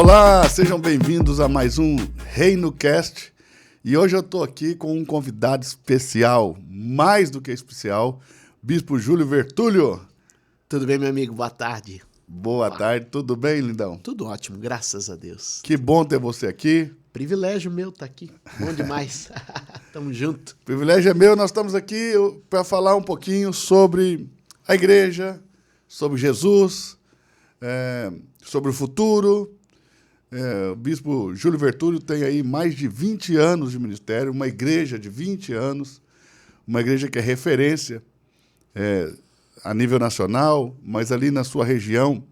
Olá, sejam bem-vindos a mais um Reino Cast. E hoje eu estou aqui com um convidado especial, mais do que especial, Bispo Júlio Vertúlio. Tudo bem, meu amigo? Boa tarde. Boa tarde, tudo bem, lindão? Tudo ótimo, graças a Deus. Que bom ter você aqui. Privilégio meu estar aqui, bom demais. Tamo junto. Privilégio é meu, nós estamos aqui para falar um pouquinho sobre a igreja, sobre Jesus, sobre o futuro. O Bispo Júlio Vertúlio tem aí mais de 20 anos de ministério, uma igreja de 20 anos, uma igreja que é referência a nível nacional, mas ali na sua região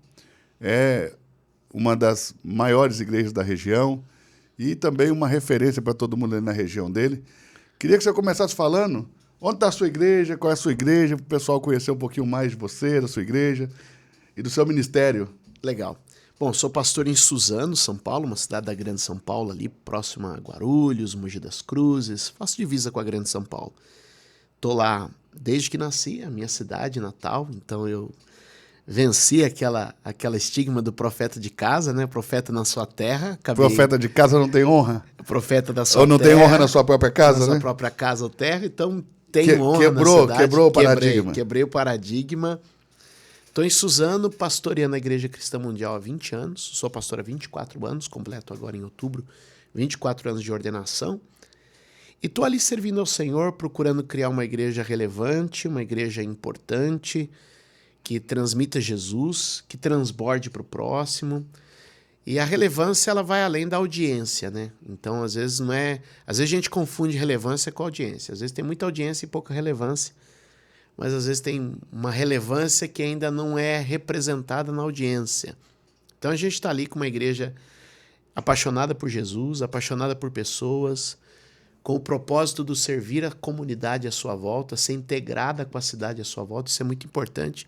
é uma das maiores igrejas da região e também uma referência para todo mundo ali na região dele. Queria que você começasse falando onde está a sua igreja, qual é a sua igreja, para o pessoal conhecer um pouquinho mais de você, da sua igreja e do seu ministério. Legal. Bom, sou pastor em Suzano, São Paulo, uma cidade da Grande São Paulo, ali próxima a Guarulhos, Mogi das Cruzes, faço divisa com a Grande São Paulo. Estou lá desde que nasci, a minha cidade natal, então eu venci aquela estigma do profeta de casa, né? Profeta na sua terra. Profeta de casa não tem honra? Profeta da sua terra. Ou não tem honra na sua própria casa, na né? Na sua própria casa ou terra, então tem honra na cidade. Quebrou o paradigma. Quebrei o paradigma. Estou em Suzano, pastoreando a Igreja Cristã Mundial há 20 anos. Sou pastor há 24 anos, completo agora em outubro, 24 anos de ordenação. E estou ali servindo ao Senhor, procurando criar uma igreja relevante, uma igreja importante, que transmita Jesus, que transborde para o próximo. E a relevância, ela vai além da audiência, né? Então, às vezes não é... Às vezes a gente confunde relevância com audiência. Às vezes tem muita audiência e pouca relevância. Mas às vezes tem uma relevância que ainda não é representada na audiência. Então a gente está ali com uma igreja apaixonada por Jesus, apaixonada por pessoas, com o propósito de servir a comunidade à sua volta, ser integrada com a cidade à sua volta. Isso é muito importante,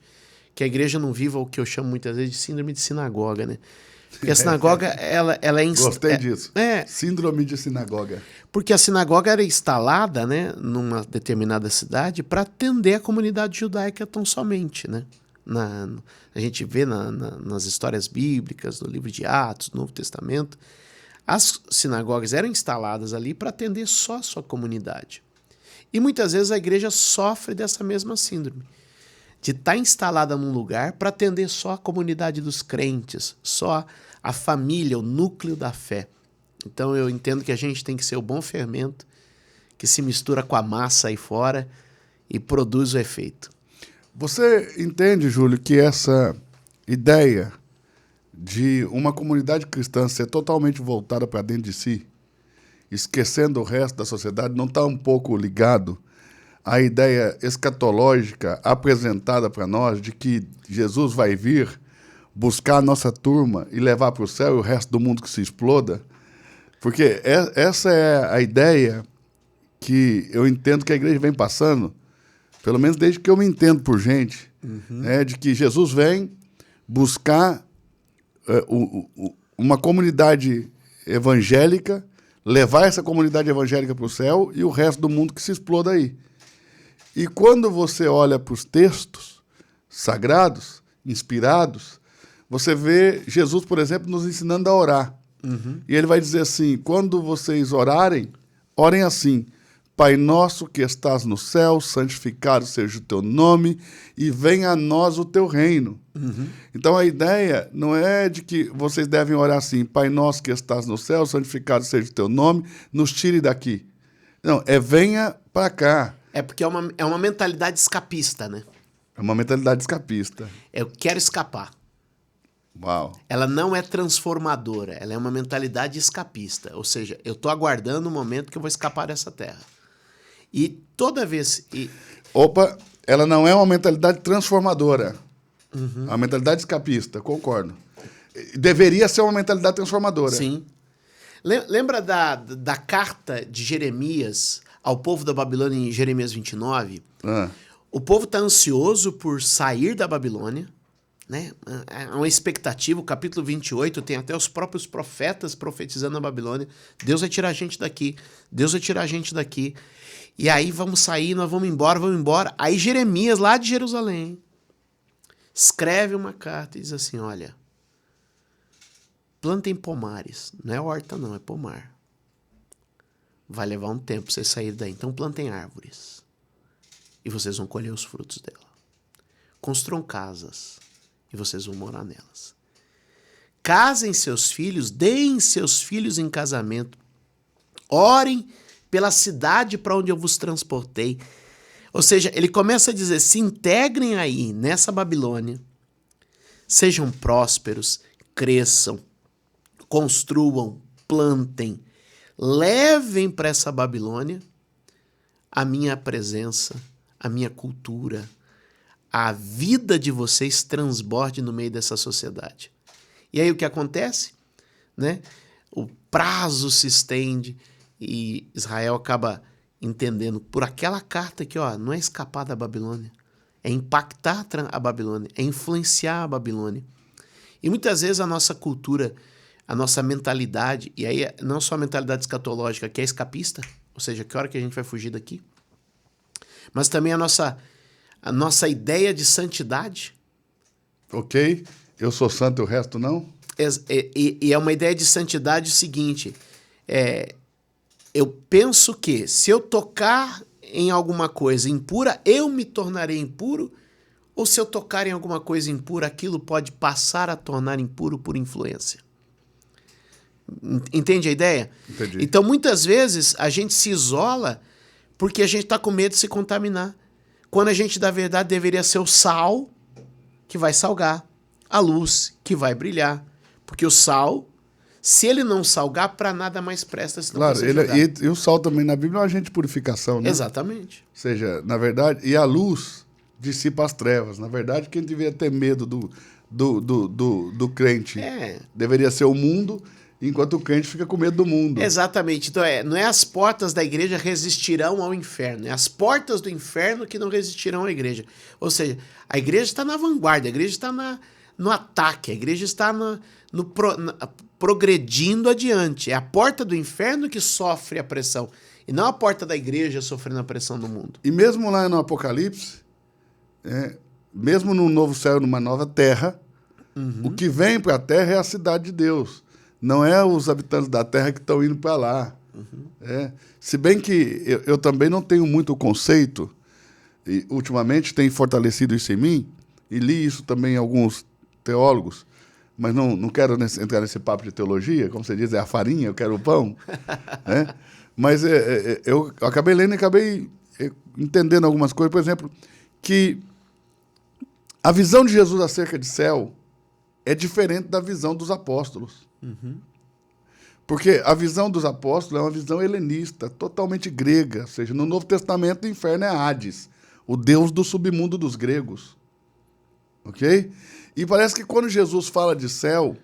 que a igreja não viva o que eu chamo muitas vezes de síndrome de sinagoga, né? Porque a sinagoga, ela é... Gostei disso. Síndrome de sinagoga. Porque a sinagoga era instalada, né, numa determinada cidade para atender a comunidade judaica tão somente, né? A gente vê nas histórias bíblicas, no livro de Atos, no Novo Testamento, as sinagogas eram instaladas ali para atender só a sua comunidade. E muitas vezes a igreja sofre dessa mesma síndrome, de estar instalada num lugar para atender só a comunidade dos crentes, só a família, o núcleo da fé. Então eu entendo que a gente tem que ser o bom fermento que se mistura com a massa aí fora e produz o efeito. Você entende, Júlio, que essa ideia de uma comunidade cristã ser totalmente voltada para dentro de si, esquecendo o resto da sociedade, não está um pouco ligado à ideia escatológica apresentada para nós de que Jesus vai vir buscar a nossa turma e levar para o céu e o resto do mundo que se exploda? Porque essa é a ideia que eu entendo que a igreja vem passando, pelo menos desde que eu me entendo por gente, de que Jesus vem buscar uma comunidade evangélica, levar essa comunidade evangélica para o céu e o resto do mundo que se exploda aí. E quando você olha para os textos sagrados, inspirados, você vê Jesus, por exemplo, nos ensinando a orar. E ele vai dizer assim: quando vocês orarem, orem assim: Pai nosso que estás no céu, santificado seja o teu nome e venha a nós o teu reino. Então a ideia não é de que vocês devem orar assim: Pai nosso que estás no céu, santificado seja o teu nome, nos tire daqui. Não, venha para cá. É porque é uma mentalidade escapista, né? É uma mentalidade escapista. Eu quero escapar. Uau. Ela não é transformadora, ela é uma mentalidade escapista. Ou seja, eu estou aguardando o momento que eu vou escapar dessa terra. E toda vez... Ela não é uma mentalidade transformadora. É uma mentalidade escapista, concordo. Deveria ser uma mentalidade transformadora. Sim. Lembra da carta de Jeremias ao povo da Babilônia em Jeremias 29? O povo está ansioso por sair da Babilônia, né? É uma expectativa. O capítulo 28 tem até os próprios profetas profetizando na Babilônia. Deus vai tirar a gente daqui. Deus vai tirar a gente daqui. E aí vamos sair, nós vamos embora. Aí Jeremias, lá de Jerusalém, escreve uma carta e diz assim: olha, plantem pomares. Não é horta não, é pomar. Vai levar um tempo pra vocês saírem daí. Então plantem árvores. E vocês vão colher os frutos dela. Construam casas. E vocês vão morar nelas. Casem seus filhos, deem seus filhos em casamento. Orem pela cidade para onde eu vos transportei. Ou seja, ele começa a dizer, se integrem aí nessa Babilônia. Sejam prósperos, cresçam, construam, plantem. Levem para essa Babilônia a minha presença, a minha cultura, a vida de vocês transborde no meio dessa sociedade. E aí o que acontece? Né? O prazo se estende e Israel acaba entendendo por aquela carta que não é escapar da Babilônia, é impactar a Babilônia, é influenciar a Babilônia. E muitas vezes a nossa cultura, a nossa mentalidade, e aí não só a mentalidade escatológica, que é escapista, ou seja, que hora que a gente vai fugir daqui, mas também a nossa ideia de santidade. Ok, eu sou santo e o resto não? E é uma ideia de santidade o seguinte, eu penso que se eu tocar em alguma coisa impura, eu me tornarei impuro, ou se eu tocar em alguma coisa impura, aquilo pode passar a tornar impuro por influência. Entende a ideia? Entendi. Então, muitas vezes, a gente se isola porque a gente está com medo de se contaminar. Quando a gente, na verdade, deveria ser o sal que vai salgar, a luz que vai brilhar. Porque o sal, se ele não salgar, para nada mais presta senão claro, você jogar. E o sal também na Bíblia é um agente de purificação, né? Exatamente. Ou seja, na verdade, e a luz dissipa as trevas. Na verdade, quem deveria ter medo do crente deveria ser o mundo, enquanto o crente fica com medo do mundo. Exatamente. Então, não é as portas da igreja resistirão ao inferno, é as portas do inferno que não resistirão à igreja. Ou seja, a igreja está na vanguarda, a igreja está no ataque, a igreja está progredindo adiante. É a porta do inferno que sofre a pressão, e não a porta da igreja sofrendo a pressão do mundo. E mesmo lá no Apocalipse, mesmo num novo céu e numa nova terra, o que vem para a terra é a cidade de Deus. Não é os habitantes da terra que estão indo para lá. Se bem que eu também não tenho muito conceito, e ultimamente tem fortalecido isso em mim, e li isso também em alguns teólogos, mas não quero entrar nesse papo de teologia, como você diz, é a farinha, eu quero o pão. Né? Mas eu acabei lendo e acabei entendendo algumas coisas, por exemplo, que a visão de Jesus acerca de céu é diferente da visão dos apóstolos. Porque a visão dos apóstolos é uma visão helenista, totalmente grega. Ou seja, no Novo Testamento, o inferno é Hades, o deus do submundo dos gregos. Ok? E parece que quando Jesus fala de céu,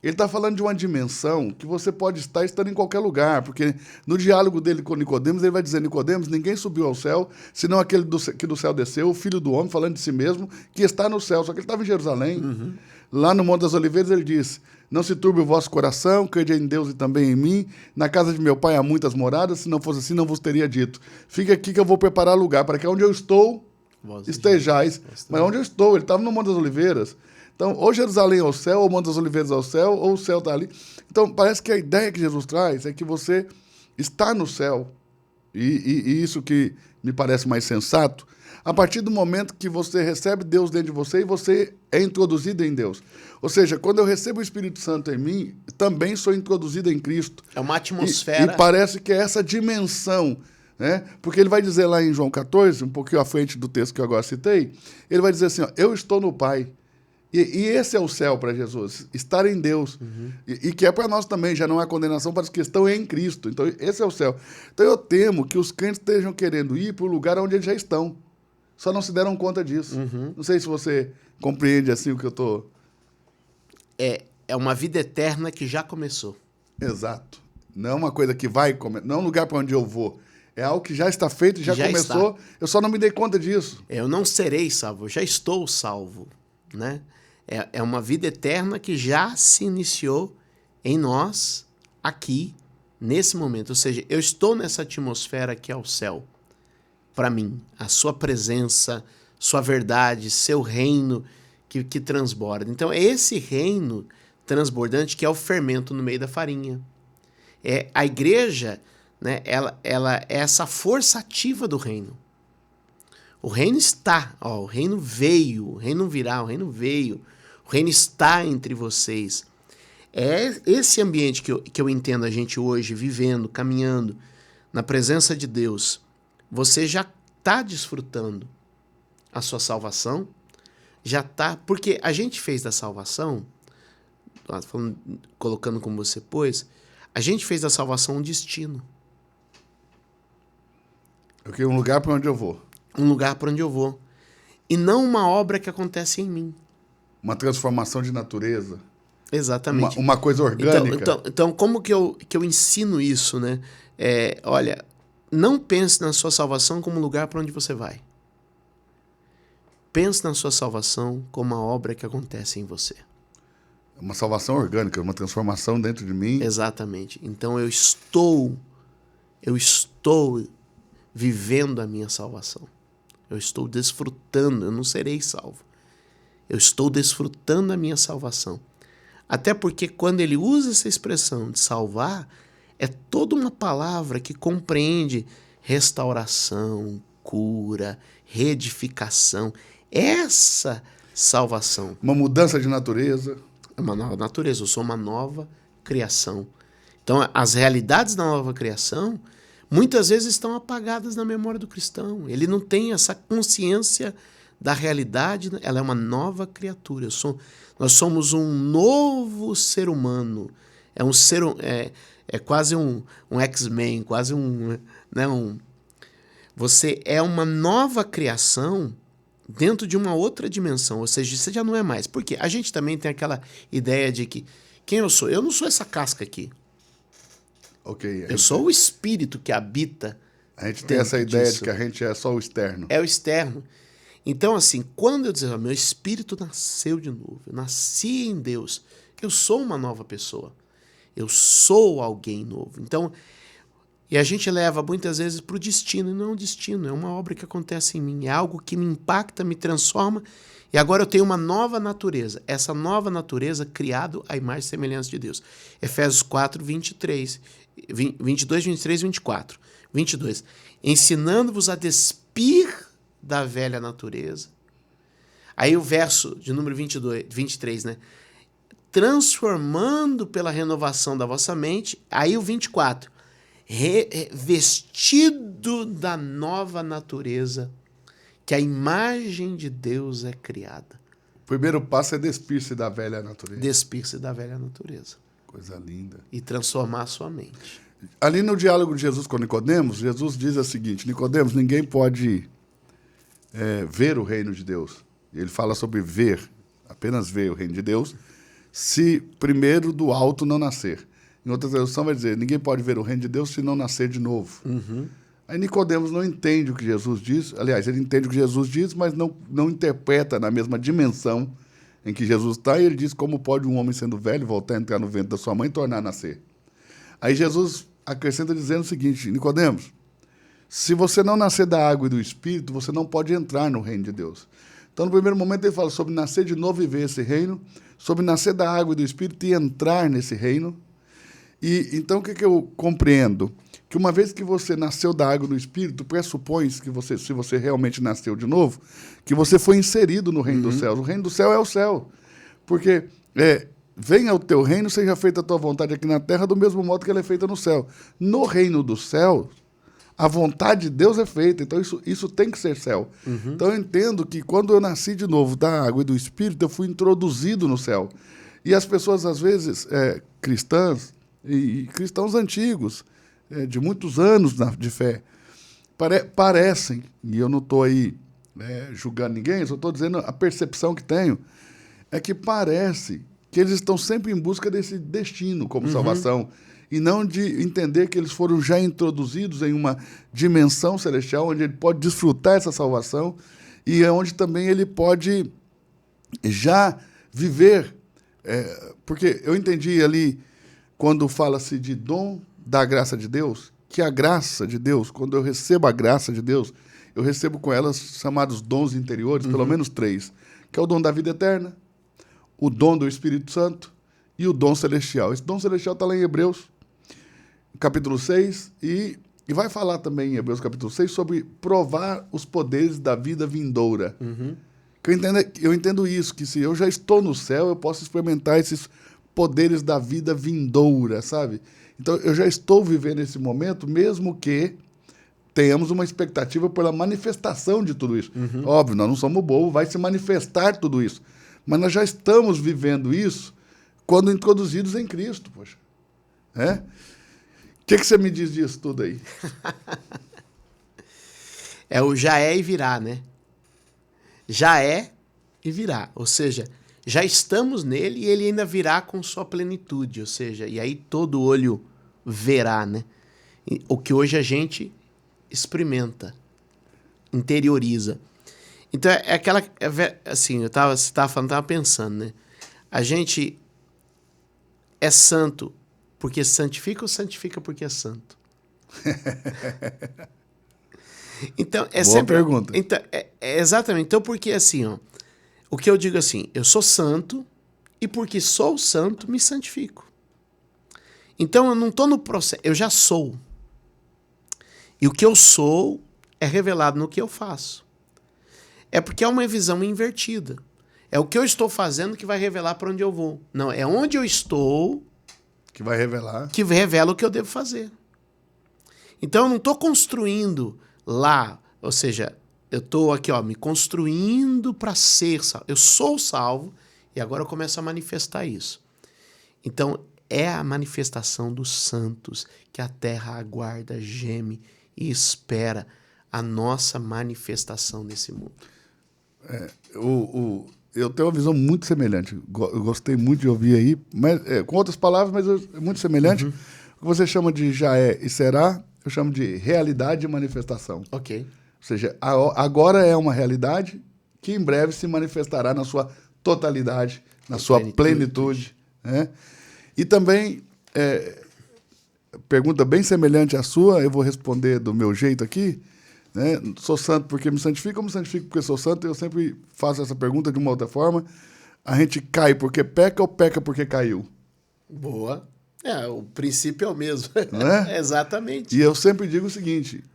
ele está falando de uma dimensão que você pode estar estando em qualquer lugar. Porque no diálogo dele com Nicodemos, ele vai dizer, Nicodemos, ninguém subiu ao céu, senão aquele que do céu desceu, o Filho do Homem, falando de si mesmo, que está no céu. Só que ele estava em Jerusalém. Lá no Monte das Oliveiras, ele diz, não se turbe o vosso coração, crede em Deus e também em mim. Na casa de meu pai há muitas moradas, se não fosse assim, não vos teria dito. Fica aqui que eu vou preparar lugar, para que onde eu estou, estejais. Mas onde eu estou? Ele estava no Monte das Oliveiras. Então, ou Jerusalém é o céu, ou o Monte das Oliveiras é o céu, ou o céu está ali. Então, parece que a ideia que Jesus traz é que você está no céu. E isso que me parece mais sensato, a partir do momento que você recebe Deus dentro de você e você é introduzido em Deus. Ou seja, quando eu recebo o Espírito Santo em mim, também sou introduzido em Cristo. É uma atmosfera. E parece que é essa dimensão, né? Porque ele vai dizer lá em João 14, um pouquinho à frente do texto que eu agora citei, ele vai dizer assim, eu estou no Pai. E esse é o céu para Jesus, estar em Deus. E que é para nós também, já não há condenação para os que estão em Cristo. Então, esse é o céu. Então, eu temo que os crentes estejam querendo ir para o lugar onde eles já estão. Só não se deram conta disso. Não sei se você compreende assim o que eu estou... É uma vida eterna que já começou. Exato. Não é uma coisa que vai... Não é um lugar para onde eu vou. É algo que já está feito, já começou. Está. Eu só não me dei conta disso. Eu não serei salvo, eu já estou salvo. Né? É uma vida eterna que já se iniciou em nós, aqui, nesse momento. Ou seja, eu estou nessa atmosfera que é o céu. Para mim, a sua presença, sua verdade, seu reino que transborda. Então, esse reino transbordante, que é o fermento no meio da farinha. A igreja, né, ela é essa força ativa do reino. O reino está, o reino veio, o reino virá, o reino veio, o reino está entre vocês. É esse ambiente que eu entendo a gente hoje vivendo, caminhando na presença de Deus. Você já está desfrutando a sua salvação, já está, porque a gente fez da salvação, colocando como você pôs, a gente fez da salvação um destino. Ok, um lugar para onde eu vou. Um lugar para onde eu vou. E não uma obra que acontece em mim. Uma transformação de natureza. Exatamente. Uma coisa orgânica. Então como que eu ensino isso, né? Olha, não pense na sua salvação como um lugar para onde você vai. Pense na sua salvação como uma obra que acontece em você. Uma salvação orgânica, uma transformação dentro de mim. Exatamente. Então eu estou vivendo a minha salvação. Eu estou desfrutando, eu não serei salvo. Eu estou desfrutando a minha salvação. Até porque quando ele usa essa expressão de salvar, é toda uma palavra que compreende restauração, cura, reedificação. Essa salvação. Uma mudança de natureza. É uma nova natureza, eu sou uma nova criação. Então, as realidades da nova criação muitas vezes estão apagadas na memória do cristão. Ele não tem essa consciência da realidade, ela é uma nova criatura. Nós somos um novo ser humano. É quase um X-Men, quase você é uma nova criação dentro de uma outra dimensão, ou seja, você já não é mais. Por quê? A gente também tem aquela ideia de que quem eu sou? Eu não sou essa casca aqui. Ok. Eu sou o espírito que habita. A gente tem essa ideia de que a gente é só o externo. É o externo. Então, assim, quando eu dizer, meu espírito nasceu de novo, eu nasci em Deus, eu sou uma nova pessoa. Eu sou alguém novo. Então, e a gente leva muitas vezes para o destino, e não é um destino, é uma obra que acontece em mim, é algo que me impacta, me transforma, e agora eu tenho uma nova natureza. Essa nova natureza criado à imagem e semelhança de Deus. Efésios 4, 22, 23, 24. 22. Ensinando-vos a despir da velha natureza. Aí o verso de número 23, né? Transformando pela renovação da vossa mente. Aí o 24. Vestido da nova natureza, que a imagem de Deus é criada. O primeiro passo é despir-se da velha natureza. Despir-se da velha natureza. Coisa linda. E transformar a sua mente. Ali no diálogo de Jesus com Nicodemos, Jesus diz o seguinte: Nicodemos, ninguém pode ver o reino de Deus. Ele fala sobre ver, apenas ver o reino de Deus, se primeiro do alto não nascer. Em outra tradução vai dizer, ninguém pode ver o reino de Deus se não nascer de novo. Uhum. Aí Nicodemos não entende o que Jesus diz. Aliás, ele entende o que Jesus diz, mas não interpreta na mesma dimensão em que Jesus está. E ele diz, como pode um homem sendo velho voltar a entrar no ventre da sua mãe e tornar a nascer? Aí Jesus acrescenta dizendo o seguinte, Nicodemos, se você não nascer da água e do Espírito, você não pode entrar no reino de Deus. Então, no primeiro momento, ele fala sobre nascer de novo e ver esse reino, sobre nascer da água e do Espírito e entrar nesse reino. E então, o que eu compreendo? Que uma vez que você nasceu da água e do Espírito, pressupõe que você, se você realmente nasceu de novo, que você foi inserido no reino dos céus. O reino do céu é o céu. Porque venha o teu reino, seja feita a tua vontade aqui na terra, do mesmo modo que ela é feita no céu. No reino do céu, a vontade de Deus é feita. Então, isso tem que ser céu. Uhum. Então, eu entendo que quando eu nasci de novo da água e do Espírito, eu fui introduzido no céu. E as pessoas, às vezes, cristãs e cristãos antigos, de muitos anos de fé, parecem, e eu não estou aí julgando ninguém, só estou dizendo a percepção que tenho, é que parece que eles estão sempre em busca desse destino como salvação, e não de entender que eles foram já introduzidos em uma dimensão celestial, onde ele pode desfrutar essa salvação, e é onde também ele pode já viver, porque eu entendi ali, quando fala-se de dom da graça de Deus, que a graça de Deus, quando eu recebo a graça de Deus, eu recebo com elas chamados dons interiores, pelo menos 3, que é o dom da vida eterna, o dom do Espírito Santo e o dom celestial. Esse dom celestial está lá em Hebreus, capítulo 6, e vai falar também em Hebreus, capítulo 6, sobre provar os poderes da vida vindoura. Que eu entendo isso, que se eu já estou no céu, eu posso experimentar esses poderes da vida vindoura, sabe? Então, eu já estou vivendo esse momento, mesmo que tenhamos uma expectativa pela manifestação de tudo isso. Óbvio, nós não somos bobos, vai se manifestar tudo isso. Mas nós já estamos vivendo isso quando introduzidos em Cristo, poxa. O que você me diz disso tudo aí? É o já é e virá, né? Já é e virá. Ou seja, já estamos nele e ele ainda virá com sua plenitude. Ou seja, e aí todo olho verá, né? O que hoje a gente experimenta, interioriza. Então é aquela, assim, você estava falando, estava pensando, né? A gente é santo porque santifica ou santifica porque é santo? Então é boa sempre pergunta. Então exatamente. Então porque assim, ó, o que eu digo assim, eu sou santo e porque sou santo me santifico. Então eu não estou no processo, eu já sou. E o que eu sou é revelado no que eu faço. É porque é uma visão invertida. É o que eu estou fazendo que vai revelar para onde eu vou. Não, é onde eu estou que vai revelar. Que revela o que eu devo fazer. Então eu não estou construindo lá, ou seja, eu estou aqui, ó, me construindo para ser salvo. Eu sou salvo e agora eu começo a manifestar isso. Então é a manifestação dos santos que a terra aguarda, geme e espera a nossa manifestação nesse mundo. Eu tenho uma visão muito semelhante. Eu gostei muito de ouvir aí, mas, com outras palavras, mas é muito semelhante. O que você chama de já é e será, eu chamo de realidade e manifestação. Ok. Ou seja, agora é uma realidade que em breve se manifestará na sua totalidade, na sua plenitude. Né? E também, pergunta bem semelhante à sua, eu vou responder do meu jeito aqui. Né? Sou santo porque me santifico, ou me santifico porque sou santo? Eu sempre faço essa pergunta de uma outra forma. A gente cai porque peca ou peca porque caiu? Boa. O princípio é o mesmo. Né? Exatamente. E eu sempre digo o seguinte,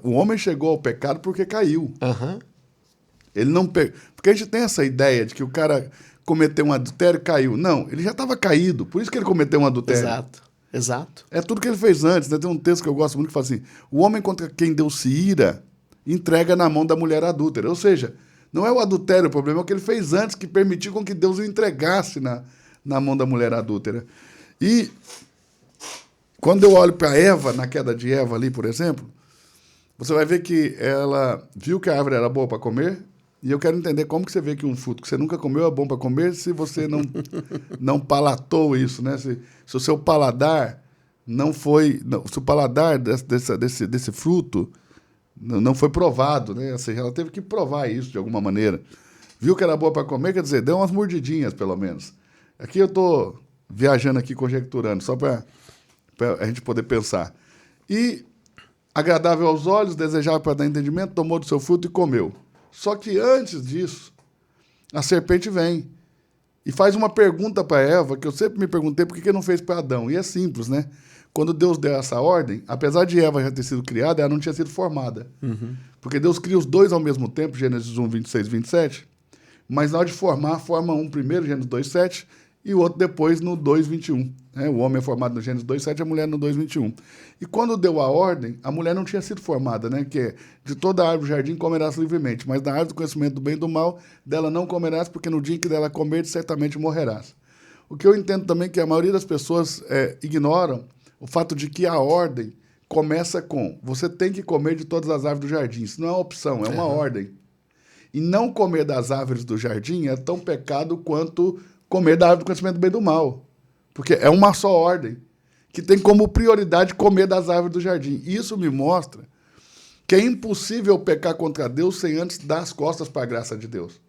o homem chegou ao pecado porque caiu. Ele não porque a gente tem essa ideia de que o cara cometeu um adultério e caiu. Não, ele já estava caído, por isso que ele cometeu um adultério. Exato. É tudo que ele fez antes. Né? Tem um texto que eu gosto muito que fala assim, o homem contra quem Deus se ira, entrega na mão da mulher adúltera. Ou seja, não é o adultério o problema, é o que ele fez antes, que permitiu com que Deus o entregasse na mão da mulher adúltera. E quando eu olho para Eva, na queda de Eva ali, por exemplo, você vai ver que ela viu que a árvore era boa para comer, e eu quero entender como que você vê que um fruto que você nunca comeu é bom para comer se você não palatou isso, né? Se o seu paladar não foi... se o paladar desse fruto não foi provado, né? Ou seja, ela teve que provar isso de alguma maneira. Viu que era boa para comer, quer dizer, deu umas mordidinhas, pelo menos. Aqui eu estou viajando aqui, conjecturando, só para a gente poder pensar. E, agradável aos olhos, desejável para dar entendimento, tomou do seu fruto e comeu. Só que antes disso, a serpente vem e faz uma pergunta para Eva, que eu sempre me perguntei por que não fez para Adão. E é simples, né? Quando Deus deu essa ordem, apesar de Eva já ter sido criada, ela não tinha sido formada. Porque Deus cria os dois ao mesmo tempo, Gênesis 1, 26 e 27, mas na hora de formar, forma um primeiro, Gênesis 2, 7, e o outro depois no 2, 21. Né? O homem é formado no Gênesis 2, 7, a mulher no 2, 21. E quando deu a ordem, a mulher não tinha sido formada, né? Que é, de toda a árvore do jardim comerás livremente, mas da árvore do conhecimento do bem e do mal, dela não comerás, porque no dia em que dela comerdes, certamente morrerás. O que eu entendo também é que a maioria das pessoas ignoram o fato de que a ordem começa com você tem que comer de todas as árvores do jardim. Isso não é uma opção, é uma ordem. E não comer das árvores do jardim é tão pecado quanto comer da árvore do conhecimento do bem e do mal. Porque é uma só ordem, que tem como prioridade comer das árvores do jardim. Isso me mostra que é impossível pecar contra Deus sem antes dar as costas para a graça de Deus.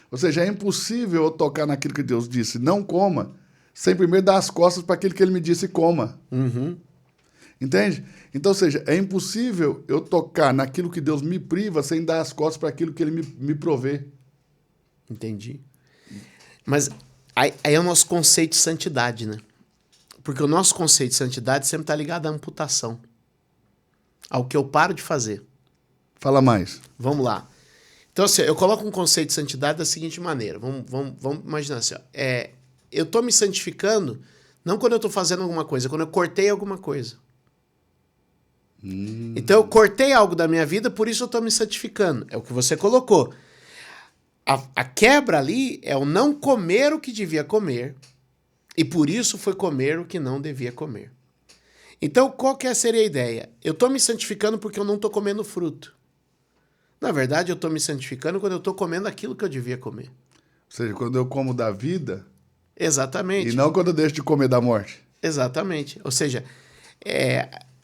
Ou seja, é impossível eu tocar naquilo que Deus disse, não coma, sem primeiro dar as costas para aquilo que ele me disse, coma. Entende? Então, ou seja, é impossível eu tocar naquilo que Deus me priva sem dar as costas para aquilo que ele me provê. Entendi. Mas Aí é o nosso conceito de santidade, né? Porque o nosso conceito de santidade sempre está ligado à amputação. Ao que eu paro de fazer. Fala mais. Vamos lá. Então, assim, eu coloco um conceito de santidade da seguinte maneira. Vamos imaginar assim. Ó. Eu estou me santificando não quando eu estou fazendo alguma coisa, quando eu cortei alguma coisa. Então, eu cortei algo da minha vida, por isso eu estou me santificando. É o que você colocou. A quebra ali é o não comer o que devia comer, e por isso foi comer o que não devia comer. Então, qual que seria a ideia? Eu estou me santificando porque eu não estou comendo fruto. Na verdade, eu estou me santificando quando eu estou comendo aquilo que eu devia comer. Ou seja, quando eu como da vida... Exatamente. E não quando eu deixo de comer da morte. Exatamente. Ou seja,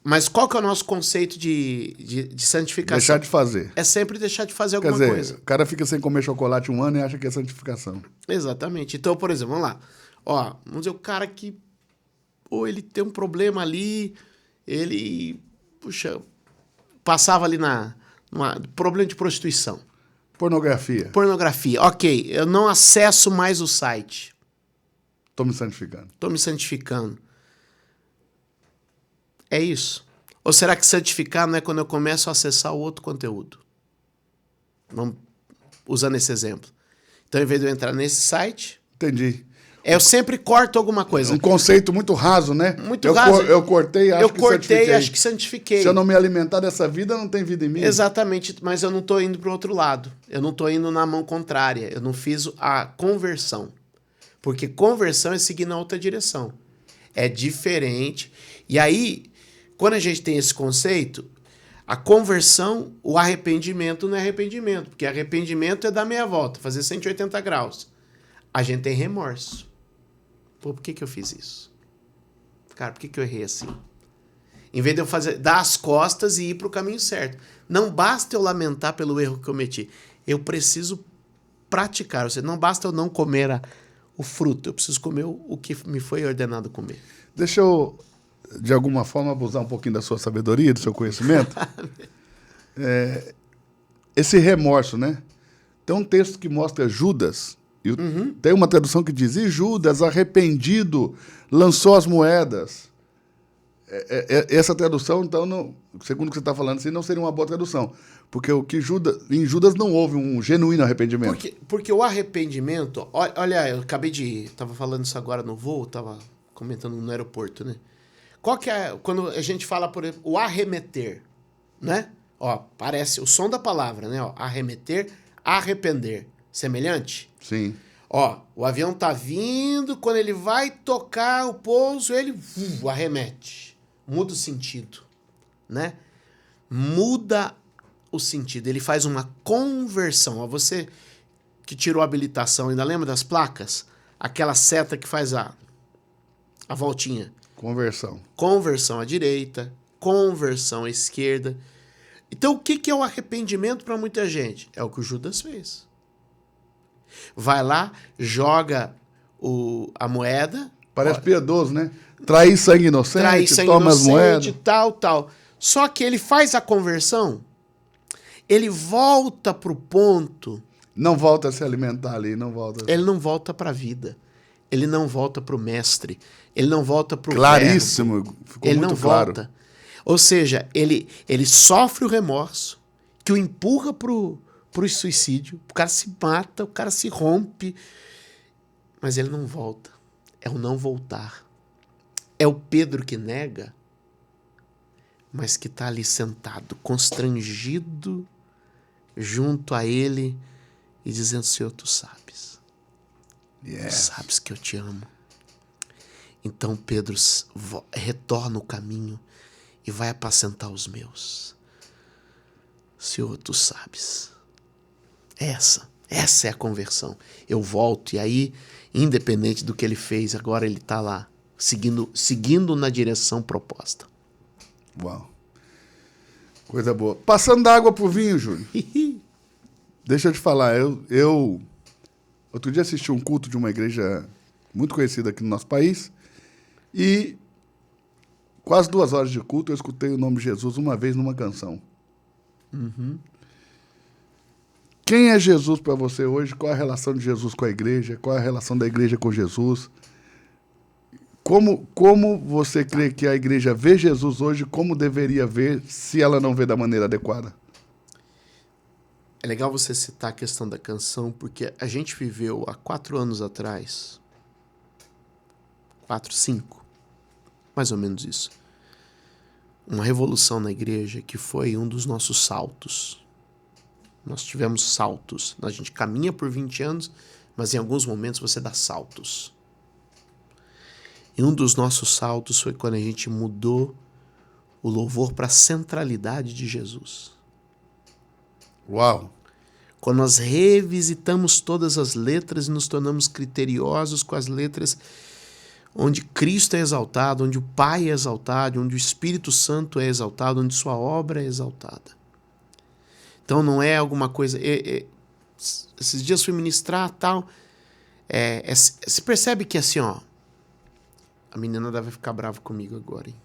mas qual que é o nosso conceito de santificação? Deixar de fazer. É sempre deixar de fazer Quer alguma dizer, coisa. o cara fica sem comer chocolate 1 ano e acha que é santificação. Exatamente. Então, por exemplo, vamos lá. Ó, vamos dizer, o cara que... Ou ele tem um problema ali, ele... Puxa, passava ali problema de prostituição. Pornografia. Pornografia. Ok, eu não acesso mais o site. Estou me santificando. Estou me santificando. É isso? Ou será que santificar não é quando eu começo a acessar o outro conteúdo? Vamos usando esse exemplo. Então, em vez de eu entrar nesse site... Entendi. Eu sempre corto alguma coisa. Um conceito muito raso, né? Muito raso. Eu cortei e acho que santifiquei. Se eu não me alimentar dessa vida, não tem vida em mim. Exatamente, mas eu não estou indo para o outro lado. Eu não estou indo na mão contrária. Eu não fiz a conversão. Porque conversão é seguir na outra direção. É diferente. E aí, quando a gente tem esse conceito, a conversão, o arrependimento não é arrependimento. Porque arrependimento é dar meia volta, fazer 180 graus. A gente tem remorso. Pô, por que eu fiz isso? Cara, por que eu errei assim? Em vez de eu dar as costas e ir para o caminho certo. Não basta eu lamentar pelo erro que eu cometi. Eu preciso praticar. Ou seja, não basta eu não comer o fruto. Eu preciso comer o que me foi ordenado comer. Deixa eu, de alguma forma, abusar um pouquinho da sua sabedoria, do seu conhecimento. Esse remorso, né? Tem um texto que mostra Judas... Tem uma tradução que diz, e Judas, arrependido, lançou as moedas. Essa tradução, então, segundo o que você está falando, assim, não seria uma boa tradução. Porque em Judas não houve um genuíno arrependimento. Porque o arrependimento... Olha, eu acabei de... Estava falando isso agora no voo, estava comentando no aeroporto, né? Qual que é... Quando a gente fala, por exemplo, o arremeter, né? Ó, parece o som da palavra, né? Ó, arremeter, arrepender. Semelhante? Sim. Ó, o avião tá vindo, quando ele vai tocar o pouso, ele arremete. Muda o sentido, né? Muda o sentido. Ele faz uma conversão. Ó, você que tirou a habilitação, ainda lembra das placas? Aquela seta que faz a voltinha. Conversão. Conversão à direita, conversão à esquerda. Então, o que é o arrependimento para muita gente? É o que o Judas fez. Vai lá, joga a moeda. Parece piedoso, né? Trair sangue inocente, toma as moedas. Tal. Só que ele faz a conversão, ele volta pro ponto. Não volta a se alimentar ali, não volta. Ele não volta pra vida. Ele não volta pro mestre. Ele não volta pro Claríssimo, verbo. ficou ele muito não claro. Volta. Ou seja, ele sofre o remorso que o empurra pro suicídio, o cara se mata, o cara se rompe, mas ele não volta. É o não voltar. É o Pedro que nega, mas que está ali sentado, constrangido, junto a ele e dizendo, Senhor, tu sabes. Tu sabes que eu te amo. Então Pedro retorna o caminho e vai apacentar os meus. Senhor, tu sabes. Essa é a conversão. Eu volto e aí, independente do que ele fez, agora ele está lá, seguindo na direção proposta. Uau. Coisa boa. Passando da água pro vinho, Júlio. Deixa eu te falar, eu outro dia assisti um culto de uma igreja muito conhecida aqui no nosso país e quase 2 horas de culto eu escutei o nome de Jesus uma vez numa canção. Quem é Jesus para você hoje? Qual é a relação de Jesus com a igreja? Qual é a relação da igreja com Jesus? Como você crê que a igreja vê Jesus hoje, como deveria ver se ela não vê da maneira adequada? É legal você citar a questão da canção, porque a gente viveu há 4 anos atrás, 4, 5, mais ou menos isso, uma revolução na igreja que foi um dos nossos saltos. Nós tivemos saltos. A gente caminha por 20 anos, mas em alguns momentos você dá saltos. E um dos nossos saltos foi quando a gente mudou o louvor para a centralidade de Jesus. Uau! Quando nós revisitamos todas as letras e nos tornamos criteriosos com as letras onde Cristo é exaltado, onde o Pai é exaltado, onde o Espírito Santo é exaltado, onde sua obra é exaltada. Então não é alguma coisa... esses dias fui ministrar tal... se percebe que assim, ó... A menina deve ficar brava comigo agora, hein?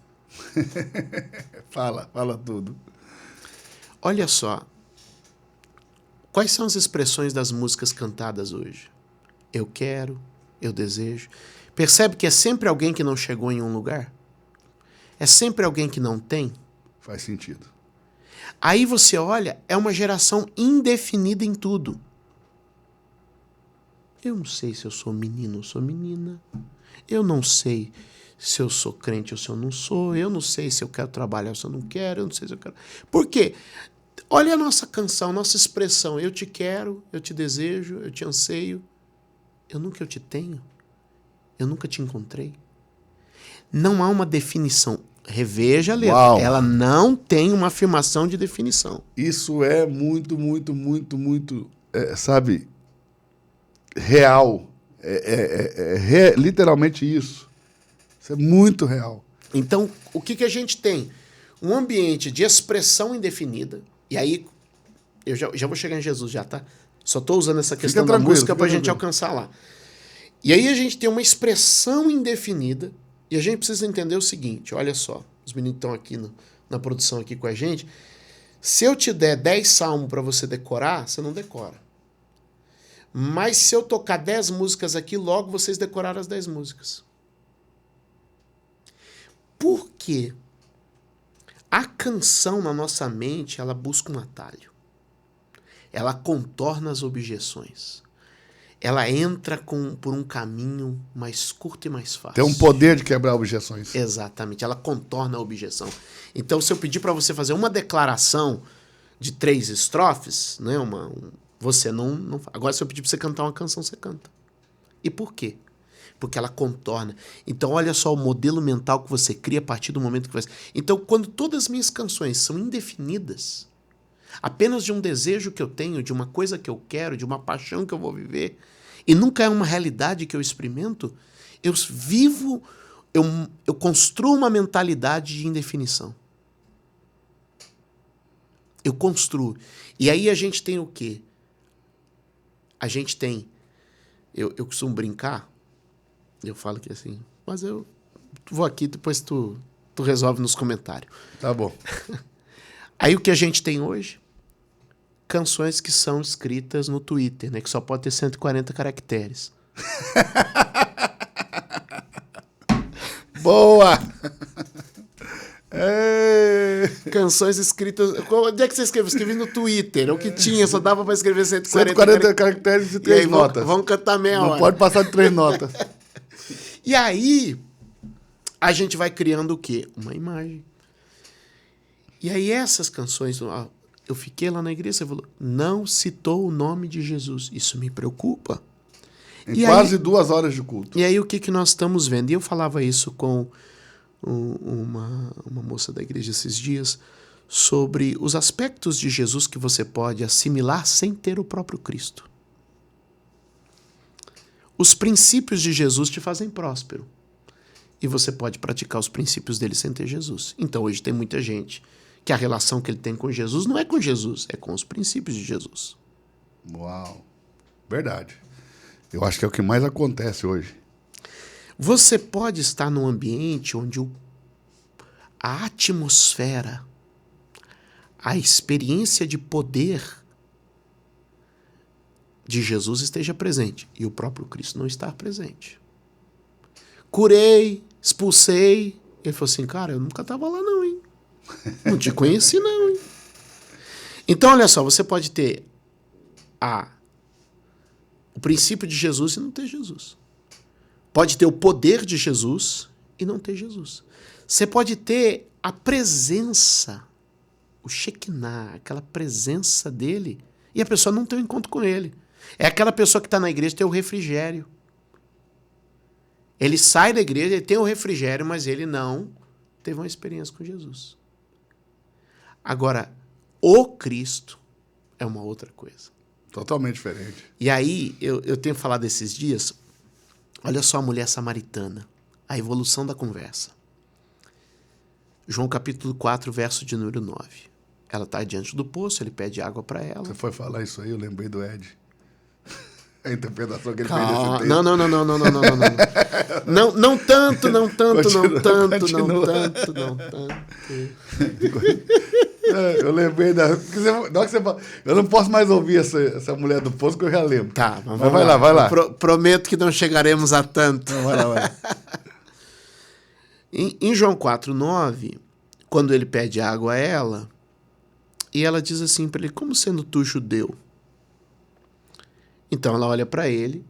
Fala tudo. Olha só. Quais são as expressões das músicas cantadas hoje? Eu quero, eu desejo. Percebe que é sempre alguém que não chegou em um lugar? É sempre alguém que não tem? Faz sentido. Aí você olha, é uma geração indefinida em tudo. Eu não sei se eu sou menino ou sou menina. Eu não sei se eu sou crente ou se eu não sou. Eu não sei se eu quero trabalhar ou se eu não quero. Eu não sei se eu quero... Por quê? Olha a nossa canção, nossa expressão. Eu te quero, eu te desejo, eu te anseio. Eu te tenho. Eu nunca te encontrei. Não há uma definição. Reveja a letra. Uau. Ela não tem uma afirmação de definição. Isso é muito, sabe, real. Literalmente isso. Isso é muito real. Então, o que a gente tem? Um ambiente de expressão indefinida. E aí, eu já vou chegar em Jesus já, tá? Só estou usando essa questão da música para a gente alcançar lá. E aí a gente tem uma expressão indefinida e a gente precisa entender o seguinte, olha só, os meninos estão aqui na produção aqui com a gente. Se eu te der 10 salmos para você decorar, você não decora. Mas se eu tocar 10 músicas aqui, logo vocês decoraram as 10 músicas. Por quê? A canção na nossa mente, ela busca um atalho. Ela contorna as objeções. Ela entra por um caminho mais curto e mais fácil. Tem um poder de quebrar objeções. Exatamente, ela contorna a objeção. Então, se eu pedir para você fazer uma declaração de 3 estrofes, né, você não... Agora, se eu pedir para você cantar uma canção, você canta. E por quê? Porque ela contorna. Então, olha só o modelo mental que você cria a partir do momento que você... Então, quando todas as minhas canções são indefinidas, apenas de um desejo que eu tenho, de uma coisa que eu quero, de uma paixão que eu vou viver, e nunca é uma realidade que eu experimento, eu vivo, eu construo uma mentalidade de indefinição. Eu construo. E aí a gente tem o quê? A gente tem... Eu costumo brincar, eu falo que assim, mas eu vou aqui, depois tu resolve nos comentários. Tá bom. Aí o que a gente tem hoje? Canções que são escritas no Twitter, né? Que só pode ter 140 caracteres. Boa! Canções escritas... Onde é que você escreveu? Escrevi no Twitter. O que tinha, só dava para escrever 140 caracteres e 3 notas. Vamos cantar meia hora. Não pode passar de 3 notas. E aí, a gente vai criando o quê? Uma imagem. E aí essas canções... Eu fiquei lá na igreja, você falou, não citou o nome de Jesus. Isso me preocupa. Em quase 2 horas de culto. E aí o que nós estamos vendo? E eu falava isso com uma moça da igreja esses dias, sobre os aspectos de Jesus que você pode assimilar sem ter o próprio Cristo. Os princípios de Jesus te fazem próspero. E você pode praticar os princípios dele sem ter Jesus. Então hoje tem muita gente que a relação que ele tem com Jesus não é com Jesus, é com os princípios de Jesus. Uau, verdade. Eu acho que é o que mais acontece hoje. Você pode estar num ambiente onde a atmosfera, a experiência de poder de Jesus esteja presente e o próprio Cristo não estar presente. Curei, expulsei. Ele falou assim, cara, eu nunca estava lá não, hein? Não te conheci não, hein? Então, olha só, você pode ter o princípio de Jesus e não ter Jesus. Pode ter o poder de Jesus e não ter Jesus. Você pode ter a presença, o Shekinah, aquela presença dele, e a pessoa não tem um encontro com ele. É aquela pessoa que está na igreja, tem o refrigério. Ele sai da igreja, ele tem o refrigério, mas ele não teve uma experiência com Jesus. Agora, o Cristo é uma outra coisa. Totalmente diferente. E aí, eu tenho falado esses dias, olha só a mulher samaritana, a evolução da conversa. João capítulo 4, verso de número 9. Ela está diante do poço, ele pede água para ela. Você foi falar isso aí, eu lembrei do Ed. A interpretação que ele Calma. fez desse texto. Não tanto. Eu lembrei da... Eu não posso mais ouvir essa mulher do poço que eu já lembro. Tá, mas vai lá. Prometo que não chegaremos a tanto. Não, vai lá. Em João 4, 9, quando ele pede água a ela, e ela diz assim para ele, como sendo tu judeu? Então ela olha para ele,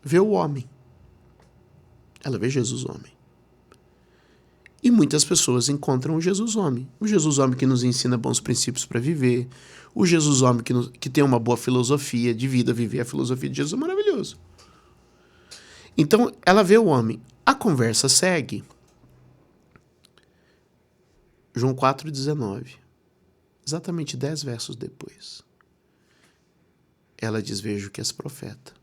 vê o homem. Ela vê Jesus homem. E muitas pessoas encontram o Jesus homem. O Jesus homem que nos ensina bons princípios para viver. O Jesus homem que tem uma boa filosofia de vida. Viver a filosofia de Jesus é maravilhoso. Então ela vê o homem. A conversa segue. João 4,19. Exatamente 10 versos depois. Ela diz, vejo que és profeta.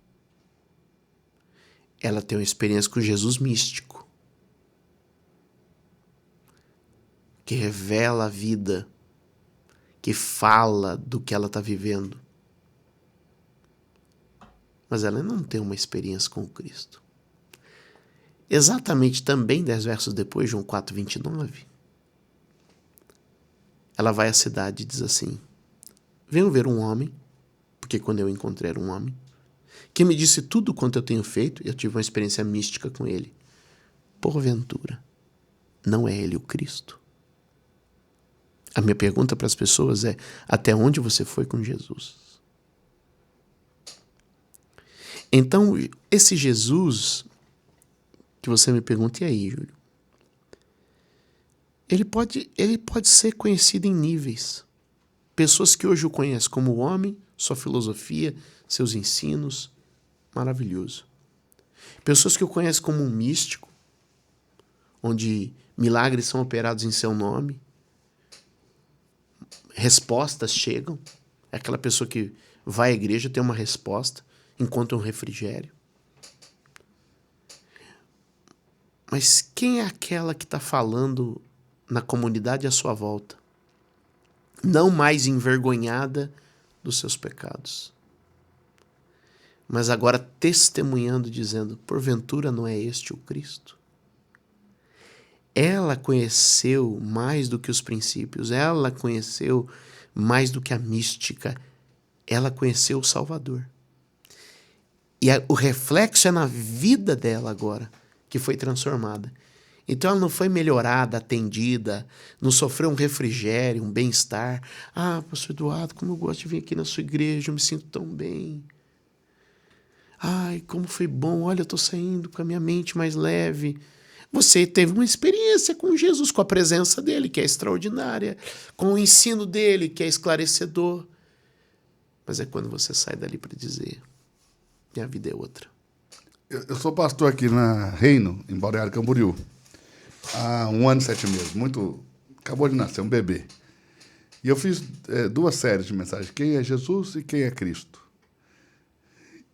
Ela tem uma experiência com Jesus místico, que revela a vida, que fala do que ela está vivendo. Mas ela não tem uma experiência com o Cristo. Exatamente também 10 versos depois, João 4,29, ela vai à cidade e diz assim, venham ver um homem, porque quando eu encontrei era um homem, que me disse tudo quanto eu tenho feito, e eu tive uma experiência mística com ele. Porventura, não é ele o Cristo? A minha pergunta para as pessoas é, até onde você foi com Jesus? Então, esse Jesus, que você me pergunta, e aí, Júlio? Ele pode ser conhecido em níveis. Pessoas que hoje o conhecem como homem, sua filosofia, seus ensinos, maravilhoso. Pessoas que o conhecem como um místico, onde milagres são operados em seu nome, respostas chegam, é aquela pessoa que vai à igreja, tem uma resposta, encontra um refrigério. Mas quem é aquela que está falando na comunidade à sua volta, não mais envergonhada dos seus pecados, mas agora testemunhando, dizendo, porventura não é este o Cristo? Ela conheceu mais do que os princípios, ela conheceu mais do que a mística, ela conheceu o Salvador. E o reflexo é na vida dela agora, que foi transformada. Então ela não foi melhorada, atendida, não sofreu um refrigério, um bem-estar. Ah, pastor Eduardo, como eu gosto de vir aqui na sua igreja, eu me sinto tão bem. Ai, como foi bom, olha, eu estou saindo com a minha mente mais leve. Você teve uma experiência com Jesus, com a presença dele, que é extraordinária, com o ensino dele, que é esclarecedor. Mas é quando você sai dali para dizer, minha vida é outra. Eu sou pastor aqui na Reino, em Balneário Camboriú, há 1 ano e 7 meses. Acabou de nascer, um bebê. E eu fiz 2 séries de mensagens, quem é Jesus e quem é Cristo.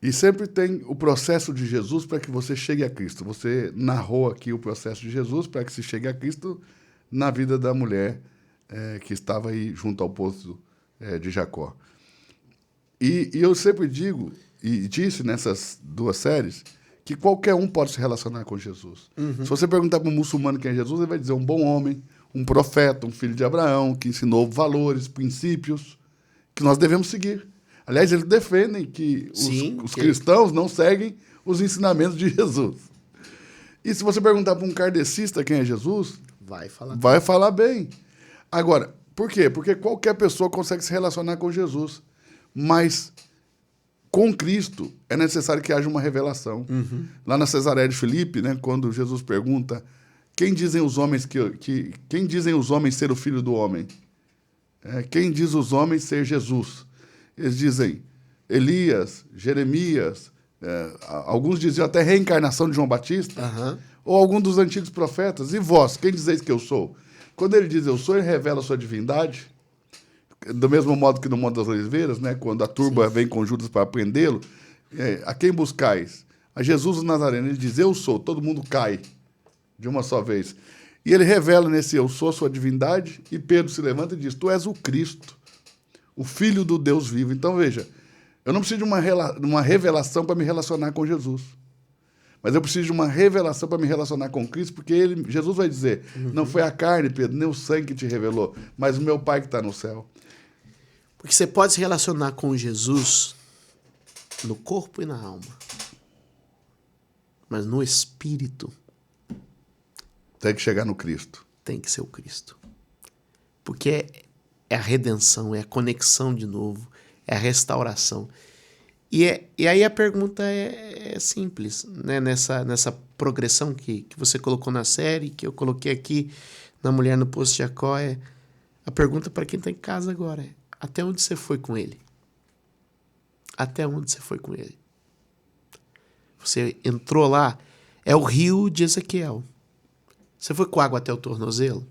E sempre tem o processo de Jesus para que você chegue a Cristo. Você narrou aqui o processo de Jesus para que se chegue a Cristo na vida da mulher que estava aí junto ao poço de Jacó. E eu sempre digo, e disse nessas 2 séries, que qualquer um pode se relacionar com Jesus. Uhum. Se você perguntar para um muçulmano quem é Jesus, ele vai dizer um bom homem, um profeta, um filho de Abraão, que ensinou valores, princípios, que nós devemos seguir. Aliás, eles defendem que os cristãos não seguem os ensinamentos de Jesus. E se você perguntar para um kardecista quem é Jesus, vai falar bem. Agora, por quê? Porque qualquer pessoa consegue se relacionar com Jesus. Mas com Cristo é necessário que haja uma revelação. Lá na Cesareia de Filipe, né, quando Jesus pergunta quem dizem os homens quem dizem os homens ser o Filho do Homem? Quem diz os homens ser Jesus? Eles dizem Elias, Jeremias, alguns diziam até reencarnação de João Batista, ou algum dos antigos profetas. E vós, quem dizeis que eu sou? Quando ele diz eu sou, ele revela a sua divindade, do mesmo modo que no Monte das Oliveiras, né, quando a turba vem com Judas para prendê-lo, a quem buscais? A Jesus o Nazareno. Ele diz eu sou, todo mundo cai de uma só vez. E ele revela nesse eu sou a sua divindade, e Pedro se levanta e diz, tu és o Cristo, o Filho do Deus vivo. Então, veja, eu não preciso de uma revelação para me relacionar com Jesus. Mas eu preciso de uma revelação para me relacionar com Cristo, porque Jesus vai dizer, não foi a carne, Pedro, nem o sangue que te revelou, mas o meu Pai que está no céu. Porque você pode se relacionar com Jesus no corpo e na alma. Mas no espírito... tem que chegar no Cristo. Tem que ser o Cristo. Porque é a redenção, é a conexão de novo, é a restauração. E aí a pergunta é simples, né? Nessa progressão que você colocou na série, que eu coloquei aqui na Mulher no Poço de Jacó, a pergunta para quem está em casa agora é, até onde você foi com ele? Até onde você foi com ele? Você entrou lá, é o rio de Ezequiel. Você foi com água até o tornozelo?